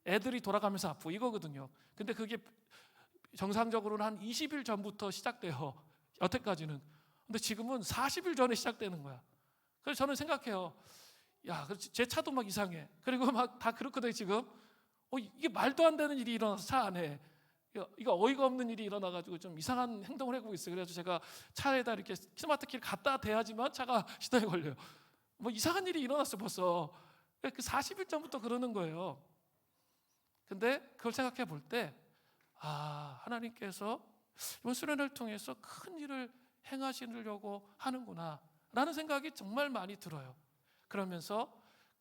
애들이 돌아가면서 아프고 이거거든요. 근데 그게 정상적으로는 한 20일 전부터 시작돼요. 여태까지는. 근데 지금은 40일 전에 시작되는 거야. 그래서 저는 생각해요. 야, 제 차도 막 이상해. 그리고 막 다 그렇거든요, 지금. 이게 말도 안 되는 일이 일어나서 차 안에. 이거 어이가 없는 일이 일어나가지고 좀 이상한 행동을 해보고 있어요. 그래서 제가 차에다 이렇게 스마트 키를 갖다 대야지만 차가 시동에 걸려요. 뭐 이상한 일이 일어났어 벌써. 그 40일 전부터 그러는 거예요. 근데 그걸 생각해 볼 때, 하나님께서 이번 수련을 통해서 큰 일을 행하시려고 하는구나 라는 생각이 정말 많이 들어요. 그러면서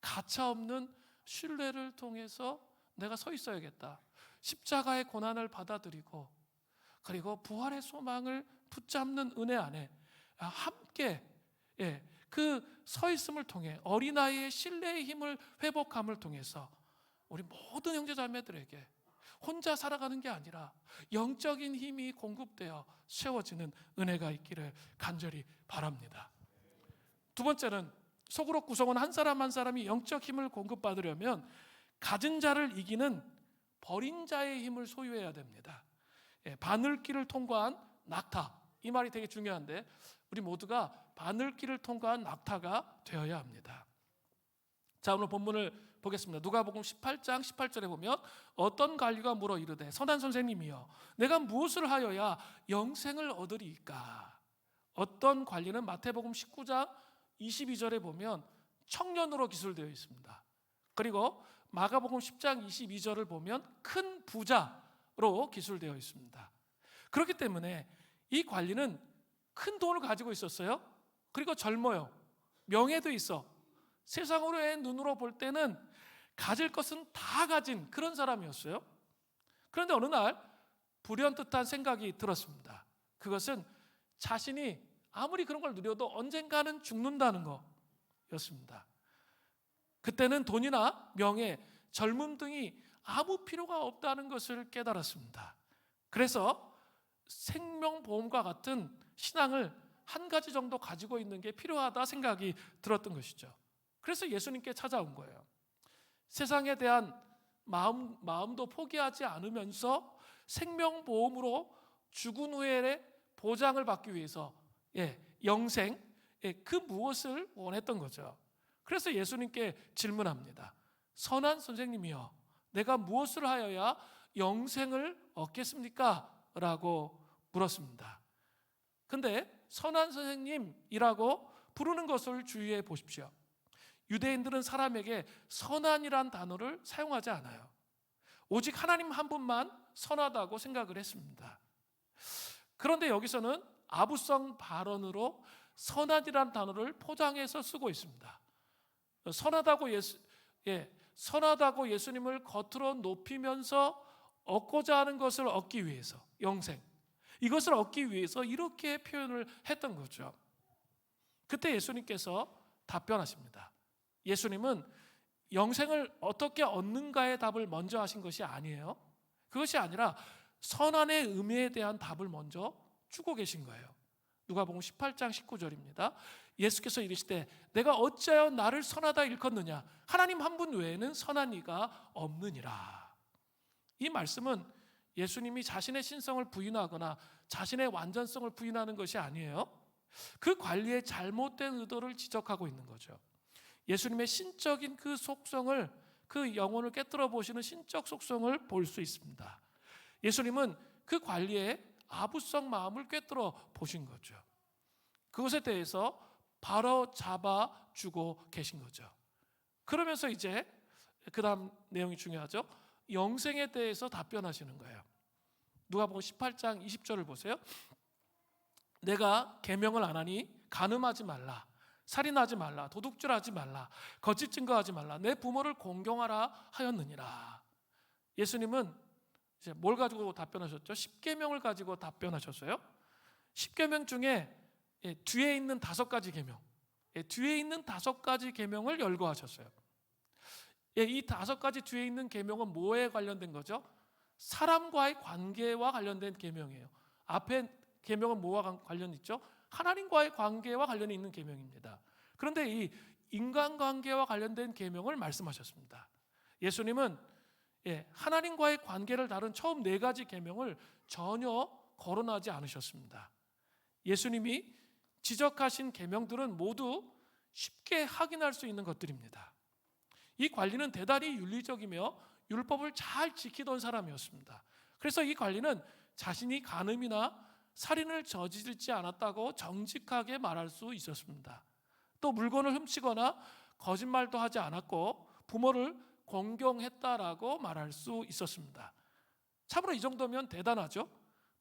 가차없는 신뢰를 통해서 내가 서 있어야겠다. 십자가의 고난을 받아들이고, 그리고 부활의 소망을 붙잡는 은혜 안에 함께 그 서 있음을 통해 어린아이의 신뢰의 힘을 회복함을 통해서 우리 모든 형제자매들에게 혼자 살아가는 게 아니라 영적인 힘이 공급되어 세워지는 은혜가 있기를 간절히 바랍니다. 두 번째는 속으로 구성원 한 사람 한 사람이 영적 힘을 공급받으려면 가진 자를 이기는 버린 자의 힘을 소유해야 됩니다. 바늘길을 통과한 낙타, 이 말이 되게 중요한데 우리 모두가 바늘길을 통과한 낙타가 되어야 합니다. 자, 오늘 본문을 보겠습니다. 누가복음 18장 18절에 보면 어떤 관리가 물어 이르되 선한 선생님이여 내가 무엇을 하여야 영생을 얻으리이까. 어떤 관리는 마태복음 19장 22절에 보면 청년으로 기술되어 있습니다. 그리고 마가복음 10장 22절을 보면 큰 부자로 기술되어 있습니다. 그렇기 때문에 이 관리는 큰 돈을 가지고 있었어요. 그리고 젊어요. 명예도 있어. 세상으로의 눈으로 볼 때는 가질 것은 다 가진 그런 사람이었어요. 그런데 어느 날 불현듯한 생각이 들었습니다. 그것은 자신이 아무리 그런 걸 누려도 언젠가는 죽는다는 거였습니다. 그때는 돈이나 명예, 젊음 등이 아무 필요가 없다는 것을 깨달았습니다. 그래서 생명보험과 같은 신앙을 한 가지 정도 가지고 있는 게 필요하다 생각이 들었던 것이죠. 그래서 예수님께 찾아온 거예요. 세상에 대한 마음도 포기하지 않으면서 생명보험으로 죽은 후에 보장을 받기 위해서 영생, 그 무엇을 원했던 거죠. 그래서 예수님께 질문합니다. 선한 선생님이여 내가 무엇을 하여야 영생을 얻겠습니까? 라고 물었습니다. 근데 선한 선생님이라고 부르는 것을 주의해 보십시오. 유대인들은 사람에게 선한이란 단어를 사용하지 않아요. 오직 하나님 한 분만 선하다고 생각을 했습니다. 그런데 여기서는 아부성 발언으로 선한이란 단어를 포장해서 쓰고 있습니다. 선하다고 예수님을 겉으로 높이면서 얻고자 하는 것을 얻기 위해서, 영생, 이것을 얻기 위해서 이렇게 표현을 했던 거죠. 그때 예수님께서 답변하십니다. 예수님은 영생을 어떻게 얻는가의 답을 먼저 하신 것이 아니에요. 그것이 아니라 선한의 의미에 대한 답을 먼저 주고 계신 거예요. 누가복음 18장 19절입니다. 예수께서 이르시되 내가 어찌하여 나를 선하다 일컫느냐 하나님 한 분 외에는 선한 이가 없느니라. 이 말씀은 예수님이 자신의 신성을 부인하거나 자신의 완전성을 부인하는 것이 아니에요. 그 관리의 잘못된 의도를 지적하고 있는 거죠. 예수님의 신적인 그 속성을 그 영혼을 깨뜨려 보시는 신적 속성을 볼 수 있습니다. 예수님은 그 관리의 아부성 마음을 꿰뚫어 보신 거죠. 그것에 대해서 바로 잡아주고 계신 거죠. 그러면서 이제 그 다음 내용이 중요하죠. 영생에 대해서 답변하시는 거예요. 누가복음 18장 20절을 보세요. 내가 계명을 안 하니 간음하지 말라, 살인하지 말라, 도둑질하지 말라, 거짓 증거하지 말라, 내 부모를 공경하라 하였느니라. 예수님은 이제 뭘 가지고 답변하셨죠? 10계명을 가지고 답변하셨어요. 10계명 중에 뒤에 있는 5가지 계명, 뒤에 있는 5가지 계명을 열거하셨어요. 이 5가지 뒤에 있는 계명은 뭐에 관련된 거죠? 사람과의 관계와 관련된 계명이에요. 앞에 계명은 뭐와 관련이 있죠? 하나님과의 관계와 관련이 있는 계명입니다. 그런데 이 인간관계와 관련된 계명을 말씀하셨습니다. 예수님은 하나님과의 관계를 다룬 처음 4가지 계명을 전혀 거론하지 않으셨습니다. 예수님이 지적하신 계명들은 모두 쉽게 확인할 수 있는 것들입니다. 이 관리는 대단히 윤리적이며 율법을 잘 지키던 사람이었습니다. 그래서 이 관리는 자신이 간음이나 살인을 저지르지 않았다고 정직하게 말할 수 있었습니다. 또 물건을 훔치거나 거짓말도 하지 않았고 부모를 공경했다라고 말할 수 있었습니다. 참으로 이 정도면 대단하죠.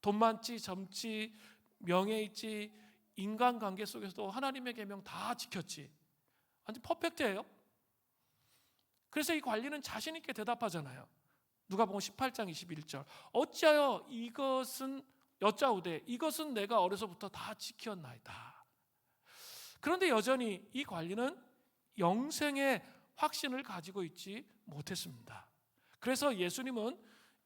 돈 많지, 젊지, 명예 있지, 인간관계 속에서도 하나님의 계명 다 지켰지. 완전 퍼펙트예요. 그래서 이 관리는 자신 있게 대답하잖아요. 누가복음 18장 21절. 어찌하여 이것은 여짜오되 이것은 내가 어려서부터 다 지켰나이다. 그런데 여전히 이 관리는 영생의 확신을 가지고 있지 못했습니다. 그래서 예수님은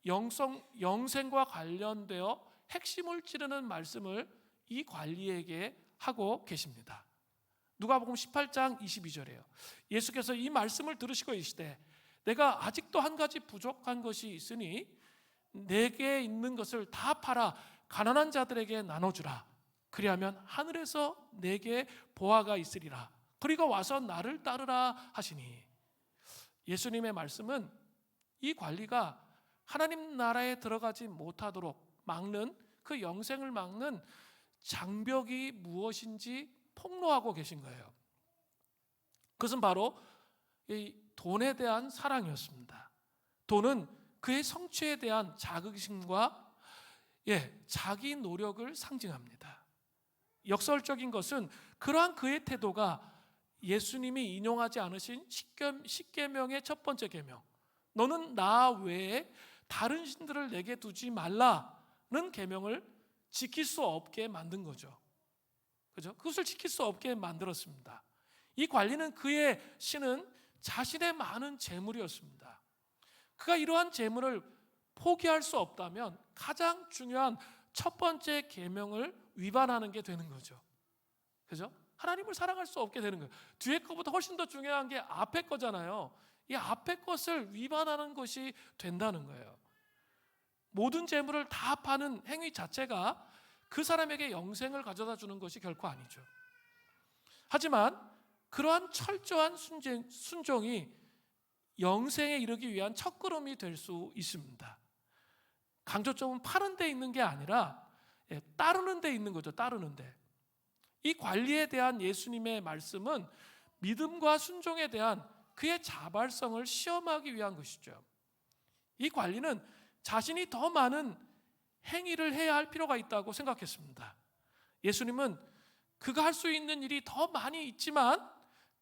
영생과 관련되어 핵심을 찌르는 말씀을 이 관리에게 하고 계십니다. 누가복음 18장 22절이에요. 예수께서 이 말씀을 들으시고 이르시되 내가 아직도 한 가지 부족한 것이 있으니 내게 있는 것을 다 팔아 가난한 자들에게 나눠주라. 그리하면 하늘에서 내게 보화가 있으리라. 그리고 와서 나를 따르라 하시니. 예수님의 말씀은 이 관리가 하나님 나라에 들어가지 못하도록 막는, 그 영생을 막는 장벽이 무엇인지 폭로하고 계신 거예요. 그것은 바로 이 돈에 대한 사랑이었습니다. 돈은 그의 성취에 대한 자긍심과 자기 노력을 상징합니다. 역설적인 것은 그러한 그의 태도가 예수님이 인용하지 않으신 십계명의 첫 번째 계명, 너는 나 외에 다른 신들을 내게 두지 말라는 계명을 지킬 수 없게 만든 거죠. 그죠? 그것을 지킬 수 없게 만들었습니다. 이 관리는 그의 신은 자신의 많은 재물이었습니다. 그가 이러한 재물을 포기할 수 없다면 가장 중요한 첫 번째 계명을 위반하는 게 되는 거죠. 그죠? 하나님을 사랑할 수 없게 되는 거예요. 뒤에 거보다 훨씬 더 중요한 게 앞에 거잖아요. 이 앞에 것을 위반하는 것이 된다는 거예요. 모든 재물을 다 파는 행위 자체가 그 사람에게 영생을 가져다 주는 것이 결코 아니죠. 하지만 그러한 철저한 순종이 영생에 이르기 위한 첫걸음이 될 수 있습니다. 강조점은 파는 데 있는 게 아니라 따르는 데 있는 거죠. 따르는 데. 이 관리에 대한 예수님의 말씀은 믿음과 순종에 대한 그의 자발성을 시험하기 위한 것이죠. 이 관리는 자신이 더 많은 행위를 해야 할 필요가 있다고 생각했습니다. 예수님은 그가 할 수 있는 일이 더 많이 있지만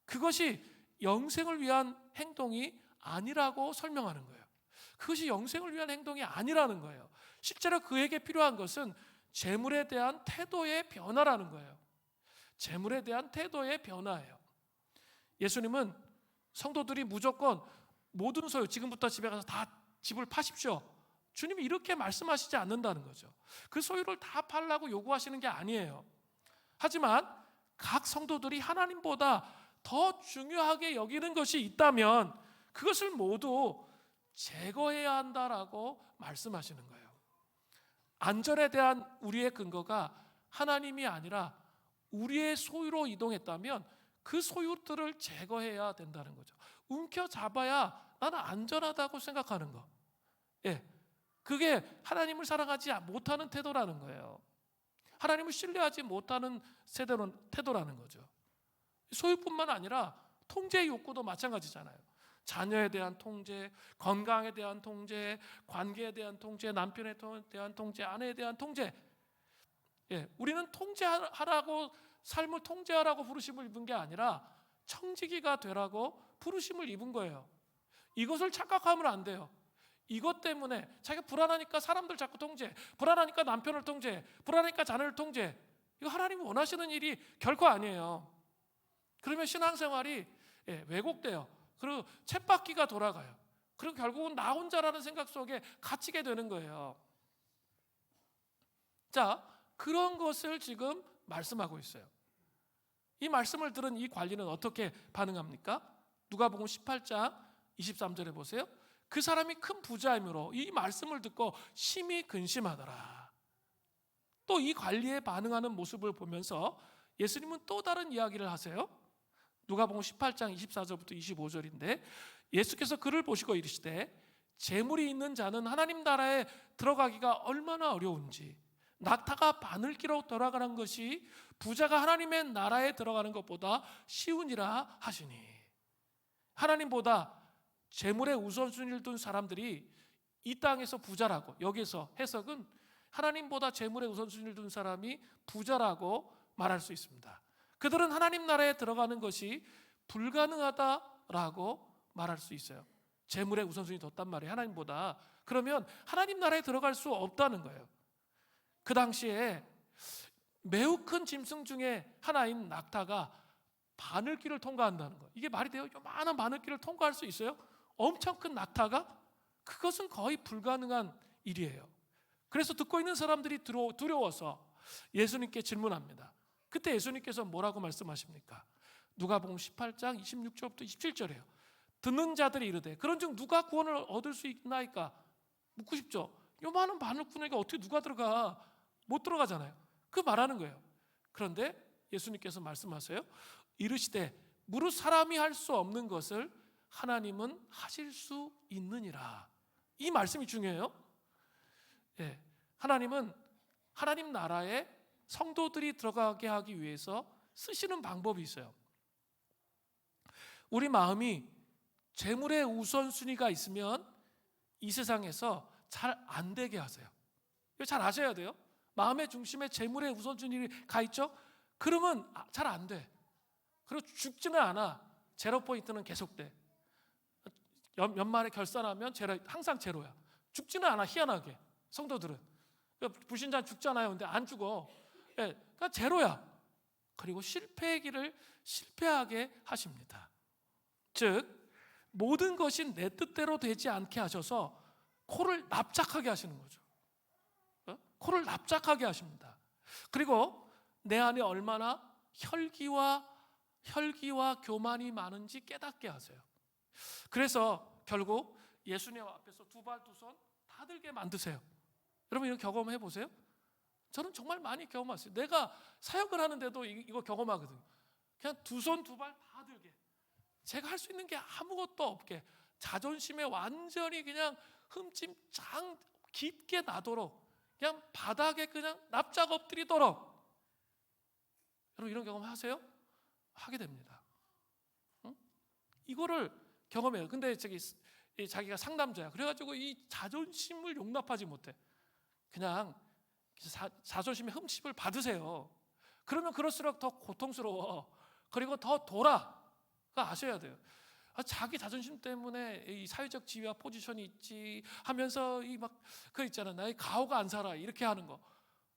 그것이 영생을 위한 행동이 아니라고 설명하는 거예요. 그것이 영생을 위한 행동이 아니라는 거예요. 실제로 그에게 필요한 것은 재물에 대한 태도의 변화라는 거예요. 재물에 대한 태도의 변화예요. 예수님은 성도들이 무조건 모든 소유, 지금부터 집에 가서 다 집을 파십시오, 주님이 이렇게 말씀하시지 않는다는 거죠. 그 소유를 다 팔라고 요구하시는 게 아니에요. 하지만 각 성도들이 하나님보다 더 중요하게 여기는 것이 있다면 그것을 모두 제거해야 한다라고 말씀하시는 거예요. 안전에 대한 우리의 근거가 하나님이 아니라 우리의 소유로 이동했다면 그 소유들을 제거해야 된다는 거죠. 움켜잡아야 나는 안전하다고 생각하는 거. 예, 그게 하나님을 사랑하지 못하는 태도라는 거예요. 하나님을 신뢰하지 못하는 태도라는 거죠. 소유뿐만 아니라 통제 욕구도 마찬가지잖아요. 자녀에 대한 통제, 건강에 대한 통제, 관계에 대한 통제, 남편에 대한 통제, 아내에 대한 통제. 예, 우리는 통제하라고, 삶을 통제하라고 부르심을 입은 게 아니라 청지기가 되라고 부르심을 입은 거예요. 이것을 착각하면 안 돼요. 이것 때문에 자기가 불안하니까 사람들 자꾸 통제, 불안하니까 남편을 통제, 불안하니까 자녀를 통제. 이거 하나님이 원하시는 일이 결코 아니에요. 그러면 신앙생활이 왜곡돼요. 그리고 쳇바퀴가 돌아가요. 그리고 결국은 나 혼자라는 생각 속에 갇히게 되는 거예요. 자, 그런 것을 지금 말씀하고 있어요. 이 말씀을 들은 이 관리는 어떻게 반응합니까? 누가복음 18장 23절에 보세요. 그 사람이 큰 부자이므로 이 말씀을 듣고 심히 근심하더라. 또 이 관리에 반응하는 모습을 보면서 예수님은 또 다른 이야기를 하세요. 누가복음 18장 24절부터 25절인데 예수께서 그를 보시고 이르시되 재물이 있는 자는 하나님 나라에 들어가기가 얼마나 어려운지 낙타가 바늘기로 돌아가는 것이 부자가 하나님의 나라에 들어가는 것보다 쉬우니라 하시니. 하나님보다 재물에 우선순위를 둔 사람들이 이 땅에서 부자라고, 여기서 해석은 하나님보다 재물에 우선순위를 둔 사람이 부자라고 말할 수 있습니다. 그들은 하나님 나라에 들어가는 것이 불가능하다라고 말할 수 있어요. 재물에 우선순위 뒀단 말이에요, 하나님보다. 그러면 하나님 나라에 들어갈 수 없다는 거예요. 그 당시에 매우 큰 짐승 중에 하나인 낙타가 바늘길을 통과한다는 거예요. 이게 말이 돼요? 요만한 바늘길을 통과할 수 있어요? 엄청 큰 낙타가? 그것은 거의 불가능한 일이에요. 그래서 듣고 있는 사람들이 두려워서 예수님께 질문합니다. 그때 예수님께서 뭐라고 말씀하십니까? 누가복음 18장 26절부터 27절이에요. 듣는 자들이 이르되 그런즉 누가 구원을 얻을 수 있나이까? 묻고 싶죠. 요만한 바늘구멍에 어떻게 누가 들어가? 못 들어가잖아요. 그 말하는 거예요. 그런데 예수님께서 말씀하세요. 이르시되 무릇 사람이 할 수 없는 것을 하나님은 하실 수 있느니라. 이 말씀이 중요해요. 예, 하나님은 하나님 나라에 성도들이 들어가게 하기 위해서 쓰시는 방법이 있어요. 우리 마음이 재물의 우선순위가 있으면 이 세상에서 잘 안 되게 하세요. 이거 잘 아셔야 돼요. 마음의 중심에 재물의 우선순위가 있죠? 그러면 잘 안 돼. 그리고 죽지는 않아. 제로 포인트는 계속돼. 연말에 결산하면 항상 제로야. 죽지는 않아, 희한하게. 성도들은. 불신자는 죽잖아요. 근데 안 죽어. 그러니까 제로야. 그리고 실패의 길을 실패하게 하십니다. 즉 모든 것이 내 뜻대로 되지 않게 하셔서 코를 납작하게 하시는 거죠. 코를 납작하게 하십니다. 그리고 내 안에 얼마나 혈기와 교만이 많은지 깨닫게 하세요. 그래서 결국 예수님 앞에서 두 발 두 손 다 들게 만드세요. 여러분 이거 경험해 보세요. 저는 정말 많이 경험했어요. 내가 사역을 하는데도 이거 경험하거든요. 그냥 두 손 두 발 다 들게. 제가 할 수 있는 게 아무것도 없게 자존심에 완전히 그냥 흠집장 깊게 나도록 그냥 바닥에 그냥 납작 엎드리도록. 여러분 이런 경험 하세요? 하게 됩니다. 응? 이거를 경험해요. 근데 자기가 상남자야. 그래가지고 이 자존심을 용납하지 못해. 그냥 자존심의 흠집을 받으세요. 그러면 그럴수록 더 고통스러워. 그리고 더 돌아. 그거 아셔야 돼요. 자기 자존심 때문에 이 사회적 지위와 포지션이 있지 하면서 그 있잖아. 나의 가오가 안 살아. 이렇게 하는 거.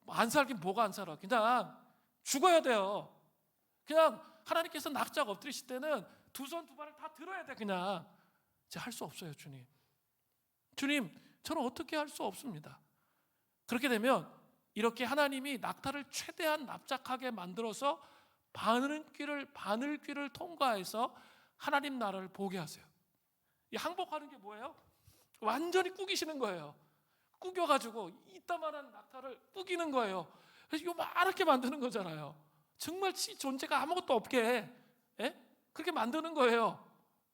안 살긴 뭐가 안 살아. 그냥 죽어야 돼요. 그냥 하나님께서 납작 엎드리실 때는 두 손 두 발을 다 들어야 돼. 그냥 할 수 없어요. 주님 저는 어떻게 할 수 없습니다. 그렇게 되면 이렇게 하나님이 낙타를 최대한 납작하게 만들어서 바늘귀를 통과해서 하나님 나라를 보게 하세요. 이 항복하는 게 뭐예요? 완전히 꾸기시는 거예요. 꾸겨가지고 이따만한 낙타를 꾸기는 거예요. 그래서 요만하게 만드는 거잖아요. 정말 존재가 아무것도 없게 그렇게 만드는 거예요.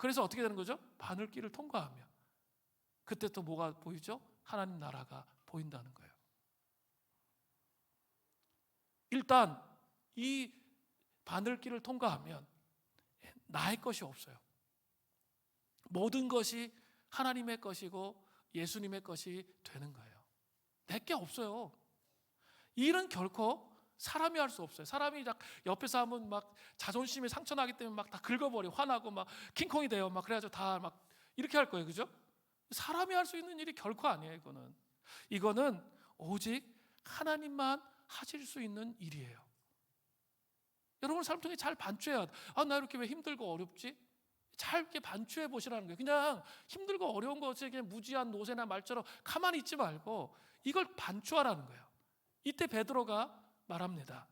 그래서 어떻게 되는 거죠? 바늘길을 통과하며 그때 또 뭐가 보이죠? 하나님 나라가 보인다는 거예요. 일단 이 바늘길을 통과하면 나의 것이 없어요. 모든 것이 하나님의 것이고 예수님의 것이 되는 거예요. 내게 없어요. 이 일은 결코 사람이 할 수 없어요. 사람이 옆에서 하면 막 자존심이 상처나기 때문에 막 다 긁어버려, 화나고 막 킹콩이 돼요. 막 그래가지고 다 막 이렇게 할 거예요, 그죠? 사람이 할 수 있는 일이 결코 아니에요. 이거는 오직 하나님만 하실 수 있는 일이에요. 여러분 삶 통해 잘 반추해야 돼. 나 이렇게 왜 힘들고 어렵지? 잘 이렇게 반추해 보시라는 거예요. 그냥 힘들고 어려운 것에 그냥 무지한 노새나 말처럼 가만히 있지 말고 이걸 반추하라는 거예요. 이때 베드로가 말합니다.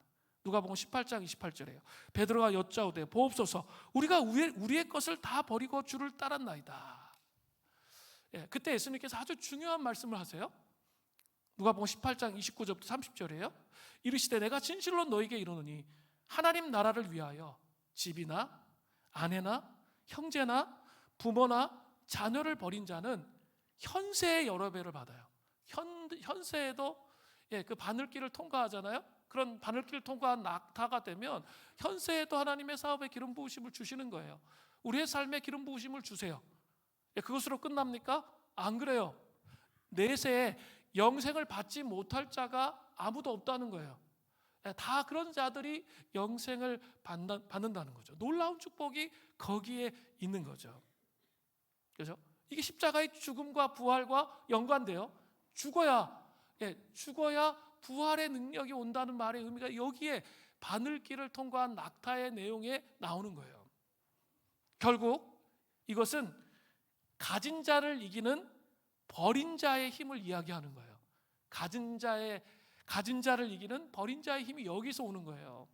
누가복음 18장 28절에요. 베드로가 여짜오되 보옵소서 우리가 우리의 것을 다 버리고 주를 따랐나이다. 그때 예수님께서 아주 중요한 말씀을 하세요. 누가복음 18장 29절부터 30절이에요. 이르시되 내가 진실로 너에게 이르노니 하나님 나라를 위하여 집이나 아내나 형제나 부모나 자녀를 버린 자는 현세의 여러 배를 받아요. 현세에도 그 바늘길을 통과하잖아요. 그런 바늘길을 통과한 낙타가 되면 현세에도 하나님의 사업에 기름 부으심을 주시는 거예요. 우리의 삶에 기름 부으심을 주세요. 그것으로 끝납니까? 안 그래요. 내세에 영생을 받지 못할 자가 아무도 없다는 거예요. 다 그런 자들이 영생을 받는다는 거죠. 놀라운 축복이 거기에 있는 거죠. 그렇죠? 이게 십자가의 죽음과 부활과 연관돼요. 죽어야 부활의 능력이 온다는 말의 의미가 여기에 바늘길을 통과한 낙타의 내용에 나오는 거예요. 결국 이것은 가진 자를 이기는 버린 자의 힘을 이야기하는 거예요. 가진 자를 이기는 버린 자의 힘이 여기서 오는 거예요.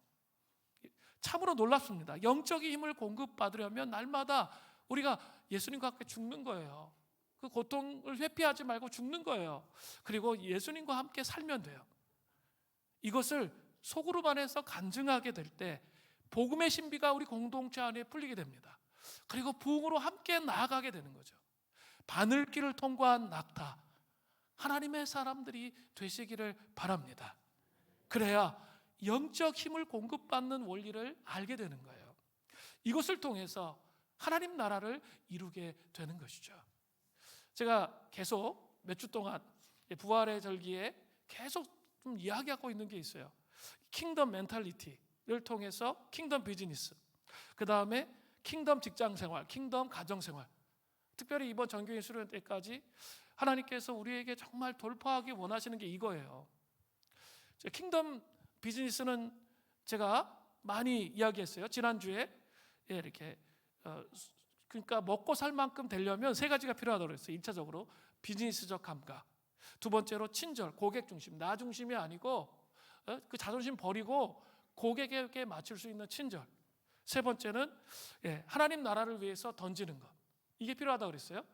참으로 놀랍습니다. 영적인 힘을 공급받으려면 날마다 우리가 예수님과 함께 죽는 거예요. 그 고통을 회피하지 말고 죽는 거예요. 그리고 예수님과 함께 살면 돼요. 이것을 속으로 안에서 간증하게 될 때 복음의 신비가 우리 공동체 안에 풀리게 됩니다. 그리고 부흥으로 함께 나아가게 되는 거죠. 바늘길을 통과한 낙타, 하나님의 사람들이 되시기를 바랍니다. 그래야 영적 힘을 공급받는 원리를 알게 되는 거예요. 이것을 통해서 하나님 나라를 이루게 되는 것이죠. 제가 계속 몇 주 동안 부활의 절기에 계속 좀 이야기하고 있는 게 있어요. 킹덤 멘탈리티를 통해서 킹덤 비즈니스, 그 다음에 킹덤 직장생활, 킹덤 가정생활, 특별히 이번 정교인 수련 때까지 하나님께서 우리에게 정말 돌파하기 원하시는 게 이거예요. 킹덤 비즈니스는 제가 많이 이야기했어요. 지난주에 이렇게 그러니까 먹고 살 만큼 되려면 세 가지가 필요하다고 그랬어요. 1차적으로 비즈니스적 감각, 두 번째로 친절, 고객 중심, 나 중심이 아니고 그 자존심 버리고 고객에게 맞출 수 있는 친절, 세 번째는 하나님 나라를 위해서 던지는 것, 이게 필요하다고 그랬어요.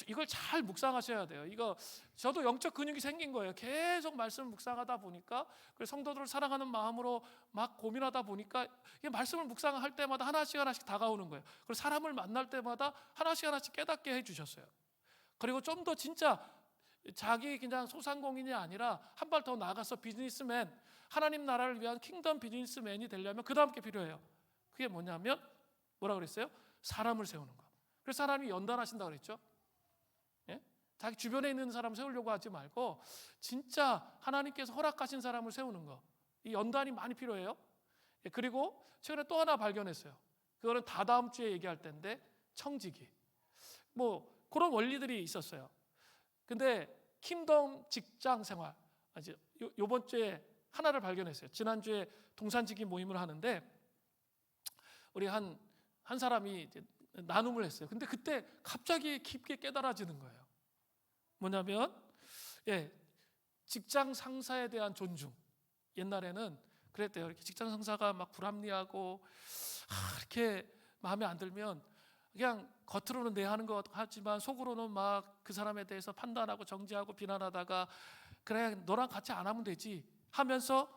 이걸 잘 묵상하셔야 돼요. 이거 저도 영적 근육이 생긴 거예요. 계속 말씀을 묵상하다 보니까, 성도들을 사랑하는 마음으로 막 고민하다 보니까 말씀을 묵상할 때마다 하나씩 다가오는 거예요. 그리고 사람을 만날 때마다 하나씩 깨닫게 해주셨어요. 그리고 좀 더 진짜 자기 그냥 소상공인이 아니라 한 발 더 나가서 비즈니스맨, 하나님 나라를 위한 킹덤 비즈니스맨이 되려면 그 다음 게 필요해요. 그게 뭐냐면 뭐라 그랬어요? 사람을 세우는 거. 그래서 사람이 연단하신다고 그랬죠. 자기 주변에 있는 사람 세우려고 하지 말고 진짜 하나님께서 허락하신 사람을 세우는 거. 이 연단이 많이 필요해요. 그리고 최근에 또 하나 발견했어요. 그거는 다다음 주에 얘기할 텐데, 청지기. 뭐 그런 원리들이 있었어요. 근데 킹덤 직장 생활, 요번 주에 하나를 발견했어요. 지난주에 동산지기 모임을 하는데 우리 한 사람이 이제 나눔을 했어요. 근데 그때 갑자기 깊게 깨달아지는 거예요. 뭐냐면 직장 상사에 대한 존중. 옛날에는 그랬대요. 이렇게 직장 상사가 막 불합리하고 이렇게 마음에 안 들면 그냥 겉으로는 내 하는 것 같지만 속으로는 막 그 사람에 대해서 판단하고 정죄하고 비난하다가 그래 너랑 같이 안 하면 되지 하면서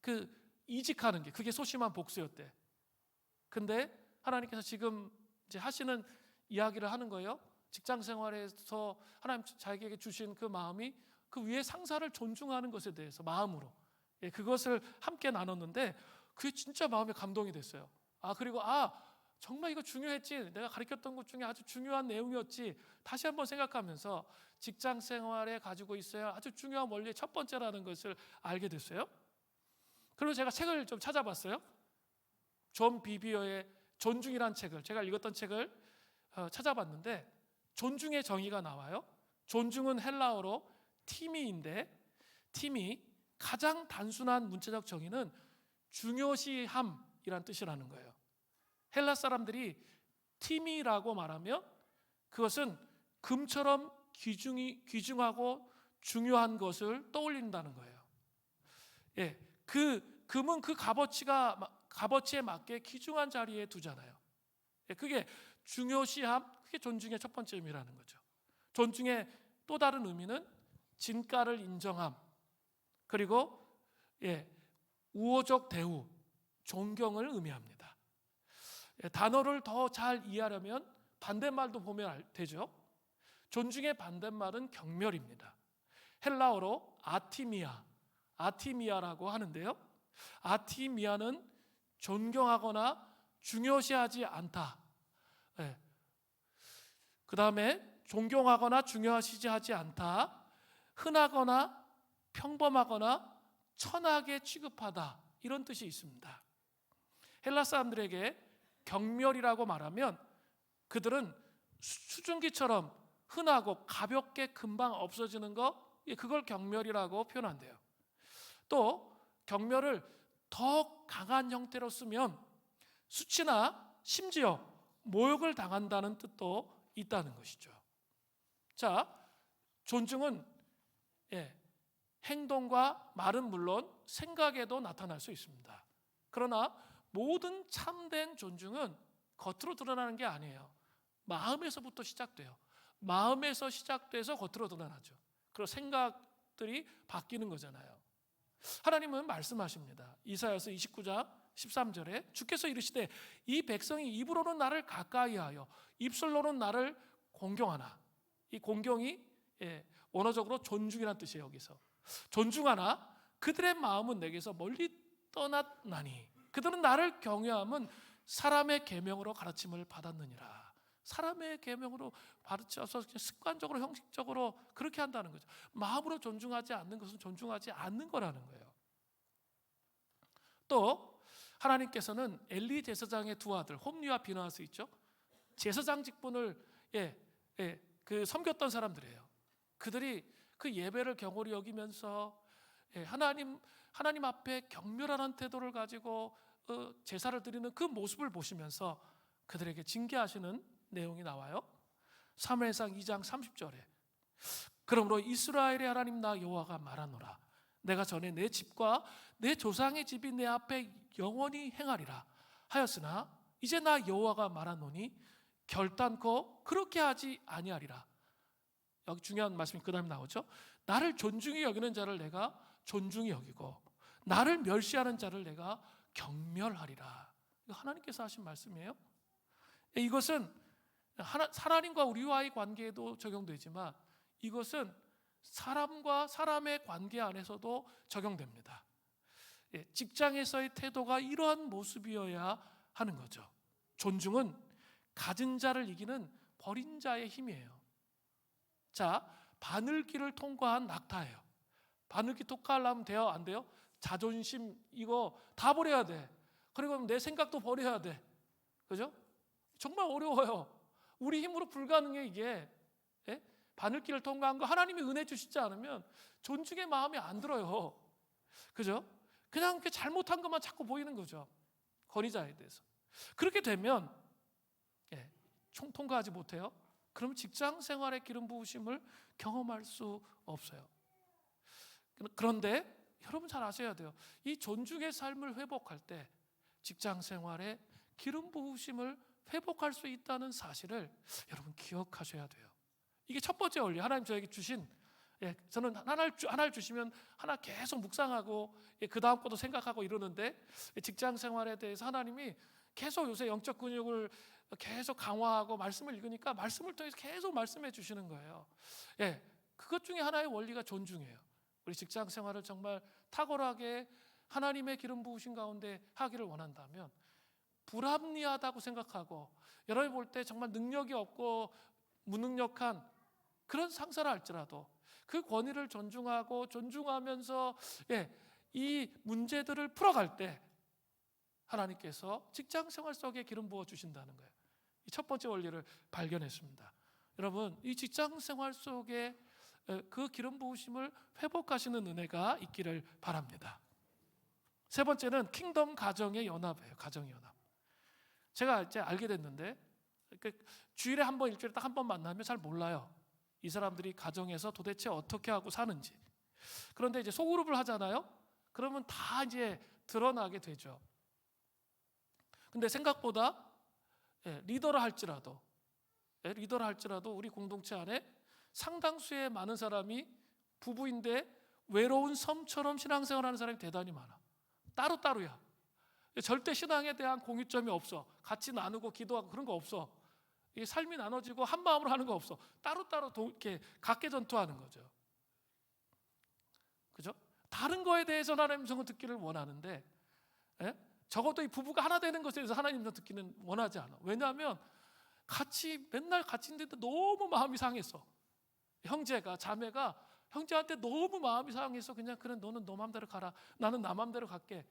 그 이직하는 게, 그게 소심한 복수였대. 근데 하나님께서 지금 이제 하시는 이야기를 하는 거예요. 직장 생활에서 하나님 자기에게 주신 그 마음이 그 위에 상사를 존중하는 것에 대해서 마음으로 그것을 함께 나눴는데 그게 진짜 마음에 감동이 됐어요. 그리고 정말 이거 중요했지. 내가 가르쳤던 것 중에 아주 중요한 내용이었지. 다시 한번 생각하면서 직장 생활에 가지고 있어야 아주 중요한 원리의 첫 번째라는 것을 알게 됐어요. 그리고 제가 책을 좀 찾아봤어요. 존 비비어의 존중이란 책을, 제가 읽었던 책을 찾아봤는데 존중의 정의가 나와요. 존중은 헬라어로 티미인데, 티미 가장 단순한 문자적 정의는 중요시함이란 뜻이라는 거예요. 헬라 사람들이 티미라고 말하면 그것은 금처럼 귀중하고 중요한 것을 떠올린다는 거예요. 금은 그 값어치에 맞게 귀중한 자리에 두잖아요. 그게 중요시함, 그게 존중의 첫 번째 의미라는 거죠. 존중의 또 다른 의미는 진가를 인정함, 그리고 우호적 대우, 존경을 의미합니다. 단어를 더 잘 이해하려면 반대말도 보면 되죠. 존중의 반대말은 경멸입니다. 헬라어로 아티미아라고 하는데요. 아티미아는 존경하거나 중요시하지 않다. 그 다음에 존경하거나 중요시하지 않다. 흔하거나 평범하거나 천하게 취급하다. 이런 뜻이 있습니다. 헬라 사람들에게 경멸이라고 말하면 그들은 수증기처럼 흔하고 가볍게 금방 없어지는 거, 그걸 경멸이라고 표현한대요. 또 경멸을 더 강한 형태로 쓰면 수치나 심지어 모욕을 당한다는 뜻도 있다는 것이죠. 자, 존중은 행동과 말은 물론 생각에도 나타날 수 있습니다. 그러나 모든 참된 존중은 겉으로 드러나는 게 아니에요. 마음에서부터 시작돼요. 마음에서 시작돼서 겉으로 드러나죠. 그리고 생각들이 바뀌는 거잖아요. 하나님은 말씀하십니다. 이사야서 29장 13절에 주께서 이르시되 이 백성이 입으로는 나를 가까이하여 입술로는 나를 공경하나. 이 공경이 원어적으로 존중이라는 뜻이에요. 여기서 존중하나 그들의 마음은 내게서 멀리 떠났나니 그들은 나를 경외함은 사람의 계명으로 가르침을 받았느니라. 사람의 계명으로 가르쳐서 습관적으로 형식적으로 그렇게 한다는 거죠. 마음으로 존중하지 않는 것은 존중하지 않는 거라는 거예요. 또 하나님께서는 엘리 제사장의 두 아들 홈리와 비느하스 있죠. 제사장 직분을 섬겼던 사람들이에요. 그들이 그 예배를 경홀히 여기면서 하나님 앞에 경멸하는 태도를 가지고 제사를 드리는 그 모습을 보시면서 그들에게 징계하시는 내용이 나와요. 사무엘상 2장 30절에 그러므로 이스라엘의 하나님 나 여호와가 말하노라 내가 전에 내 집과 내 조상의 집이 내 앞에 영원히 행하리라 하였으나 이제 나 여호와가 말하노니 결단코 그렇게 하지 아니하리라. 여기 중요한 말씀이 그 다음에 나오죠. 나를 존중히 여기는 자를 내가 존중히 여기고 나를 멸시하는 자를 내가 경멸하리라. 이거 하나님께서 하신 말씀이에요. 이것은 하나님과 우리와의 관계에도 적용되지만 이것은 사람과 사람의 관계 안에서도 적용됩니다. 직장에서의 태도가 이러한 모습이어야 하는 거죠. 존중은 가진 자를 이기는 버린 자의 힘이에요. 자, 바늘길을 통과한 낙타예요. 바늘길 통과하려면 돼요? 안 돼요? 자존심 이거 다 버려야 돼. 그리고 내 생각도 버려야 돼. 그죠? 정말 어려워요. 우리 힘으로 불가능해 이게. 바늘길을 통과한 거 하나님이 은혜 주시지 않으면 존중의 마음이 안 들어요. 그죠? 그냥 이렇게 잘못한 것만 자꾸 보이는 거죠. 권위자에 대해서. 그렇게 되면 통과하지 못해요. 그럼 직장 생활의 기름 부으심을 경험할 수 없어요. 그런데 여러분 잘 아셔야 돼요. 이 존중의 삶을 회복할 때 직장 생활에 기름 부으심을 회복할 수 있다는 사실을 여러분 기억하셔야 돼요. 이게 첫 번째 원리, 하나님 저에게 주신, 저는 하나를 주시면 하나 계속 묵상하고 그 다음 것도 생각하고 이러는데 직장 생활에 대해서 하나님이 계속 요새 영적 근육을 계속 강화하고 말씀을 읽으니까 말씀을 통해서 계속 말씀해 주시는 거예요. 예, 그것 중에 하나의 원리가 존중이에요. 우리 직장 생활을 정말 탁월하게 하나님의 기름 부으신 가운데 하기를 원한다면 불합리하다고 생각하고 여러분이 볼 때 정말 능력이 없고 무능력한 그런 상사라 할지라도 그 권위를 존중하면서 이 문제들을 풀어갈 때 하나님께서 직장 생활 속에 기름 부어 주신다는 거예요. 이 첫 번째 원리를 발견했습니다. 여러분, 이 직장 생활 속에 그 기름 부으심을 회복하시는 은혜가 있기를 바랍니다. 세 번째는 킹덤 가정의 연합이에요. 가정의 연합. 제가 이제 알게 됐는데 주일에 한 번, 일주일에 딱 한 번 만나면 잘 몰라요. 이 사람들이 가정에서 도대체 어떻게 하고 사는지. 그런데 이제 소그룹을 하잖아요. 그러면 다 이제 드러나게 되죠. 근데 생각보다 리더라 할지라도 우리 공동체 안에 상당수의 많은 사람이 부부인데 외로운 섬처럼 신앙생활하는 사람이 대단히 많아. 따로따로야. 절대 신앙에 대한 공유점이 없어. 같이 나누고 기도하고 그런 거 없어. 이게 삶이 나눠지고 한 마음으로 하는 거 없어. 따로따로 이렇게 각계 전투하는 거죠. 그죠? 다른 거에 대해서 하나님 음성을 듣기를 원하는데 적어도 이 부부가 하나 되는 것에 대해서 하나님 음성 듣기는 원하지 않아. 왜냐하면 맨날 같이 있는데 너무 마음이 상했어. 형제가, 자매가 형제한테 너무 마음이 상해서 그냥 그래 너는 너 맘대로 가라. 나는 나 맘대로 갈게.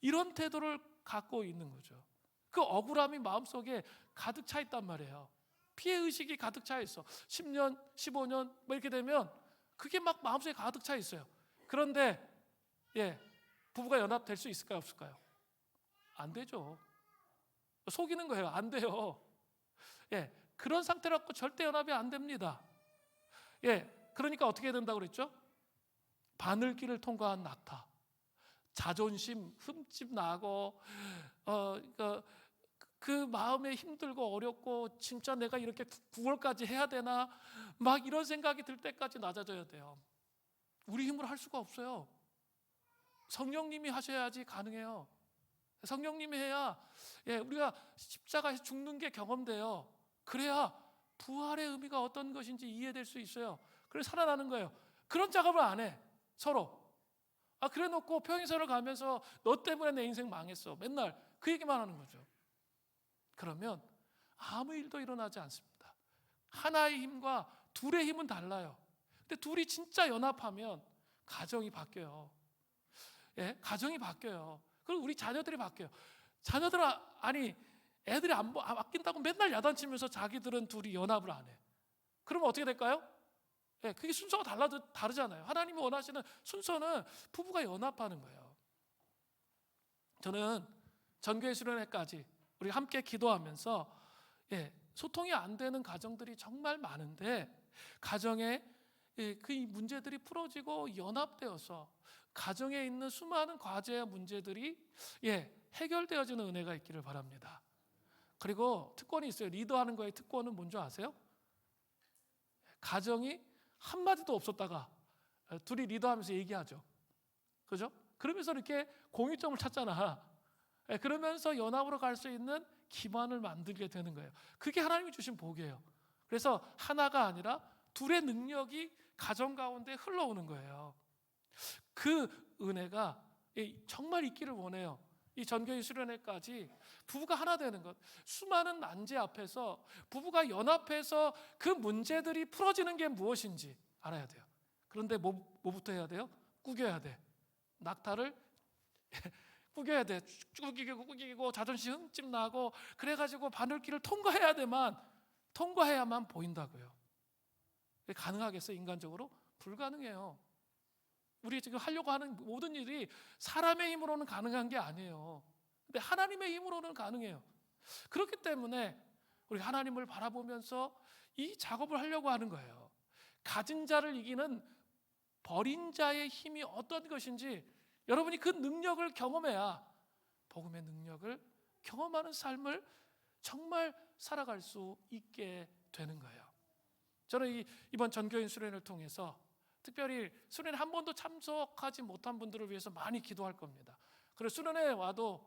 이런 태도를 갖고 있는 거죠. 그 억울함이 마음속에 가득 차 있단 말이에요. 피해의식이 가득 차 있어. 10년, 15년 뭐 이렇게 되면 그게 막 마음속에 가득 차 있어요. 그런데 부부가 연합될 수 있을까요? 없을까요? 안 되죠. 속이는 거예요. 안 돼요. 그런 상태로 갖고 절대 연합이 안 됩니다. 그러니까 어떻게 해야 된다고 그랬죠? 바늘길을 통과한 낙타. 자존심 흠집 나고 그 마음에 힘들고 어렵고 진짜 내가 이렇게 구걸까지 해야 되나 막 이런 생각이 들 때까지 낮아져야 돼요. 우리 힘으로 할 수가 없어요. 성령님이 하셔야지 가능해요. 성령님이 해야 우리가 십자가에서 죽는 게 경험돼요. 그래야 부활의 의미가 어떤 것인지 이해될 수 있어요. 그래서 살아나는 거예요. 그런 작업을 안 해. 서로. 그래 놓고 평행선을 가면서 너 때문에 내 인생 망했어. 맨날 그 얘기만 하는 거죠. 그러면 아무 일도 일어나지 않습니다. 하나의 힘과 둘의 힘은 달라요. 근데 둘이 진짜 연합하면 가정이 바뀌어요. 가정이 바뀌어요. 그리고 우리 자녀들이 바뀌어요. 애들이 안 아낀다고 맨날 야단치면서 자기들은 둘이 연합을 안 해. 그러면 어떻게 될까요? 그게 순서가 다르잖아요. 하나님이 원하시는 순서는 부부가 연합하는 거예요. 저는 전교회 수련회까지 우리 함께 기도하면서 소통이 안 되는 가정들이 정말 많은데 가정에 그 문제들이 풀어지고 연합되어서 가정에 있는 수많은 과제와 문제들이 해결되어지는 은혜가 있기를 바랍니다. 그리고 특권이 있어요. 리더하는 거의 특권은 뭔지 아세요? 가정이 한마디도 없었다가 둘이 리더하면서 얘기하죠. 그죠? 그러면서 이렇게 공유점을 찾잖아. 그러면서 연합으로 갈 수 있는 기반을 만들게 되는 거예요. 그게 하나님이 주신 복이에요. 그래서 하나가 아니라 둘의 능력이 가정 가운데 흘러오는 거예요. 그 은혜가 정말 있기를 원해요. 이 전교회 수련회까지 부부가 하나 되는 것, 수많은 난제 앞에서 부부가 연합해서 그 문제들이 풀어지는 게 무엇인지 알아야 돼요. 그런데 뭐부터 해야 돼요? 꾸겨야 돼. 낙타를 꾸겨야 돼. 꾸기고 자존심 흠집 나고 그래가지고 바늘길을 통과해야만 보인다고요. 가능하겠어요? 인간적으로? 불가능해요. 우리 지금 하려고 하는 모든 일이 사람의 힘으로는 가능한 게 아니에요. 근데 하나님의 힘으로는 가능해요. 그렇기 때문에 우리 하나님을 바라보면서 이 작업을 하려고 하는 거예요. 가진 자를 이기는 버린 자의 힘이 어떤 것인지 여러분이 그 능력을 경험해야 복음의 능력을 경험하는 삶을 정말 살아갈 수 있게 되는 거예요. 저는 이번 전교인 수련을 통해서 특별히 수련회 한 번도 참석하지 못한 분들을 위해서 많이 기도할 겁니다. 그리고 수련회에 와도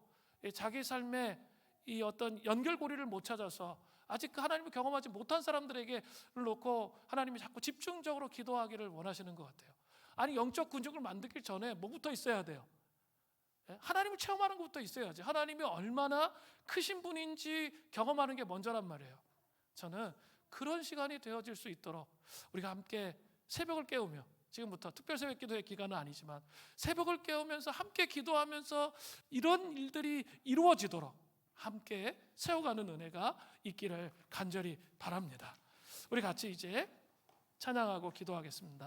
자기 삶에 이 어떤 연결고리를 못 찾아서 아직 그 하나님을 경험하지 못한 사람들에게 놓고 하나님이 자꾸 집중적으로 기도하기를 원하시는 것 같아요. 아니, 영적 군중을 만들기 전에 뭐부터 있어야 돼요? 하나님을 체험하는 것부터 있어야지. 하나님이 얼마나 크신 분인지 경험하는 게 먼저란 말이에요. 저는 그런 시간이 되어질 수 있도록 우리가 함께 새벽을 깨우며, 지금부터 특별 새벽 기도의 기간은 아니지만 새벽을 깨우면서 함께 기도하면서 이런 일들이 이루어지도록 함께 세워가는 은혜가 있기를 간절히 바랍니다. 우리 같이 이제 찬양하고 기도하겠습니다.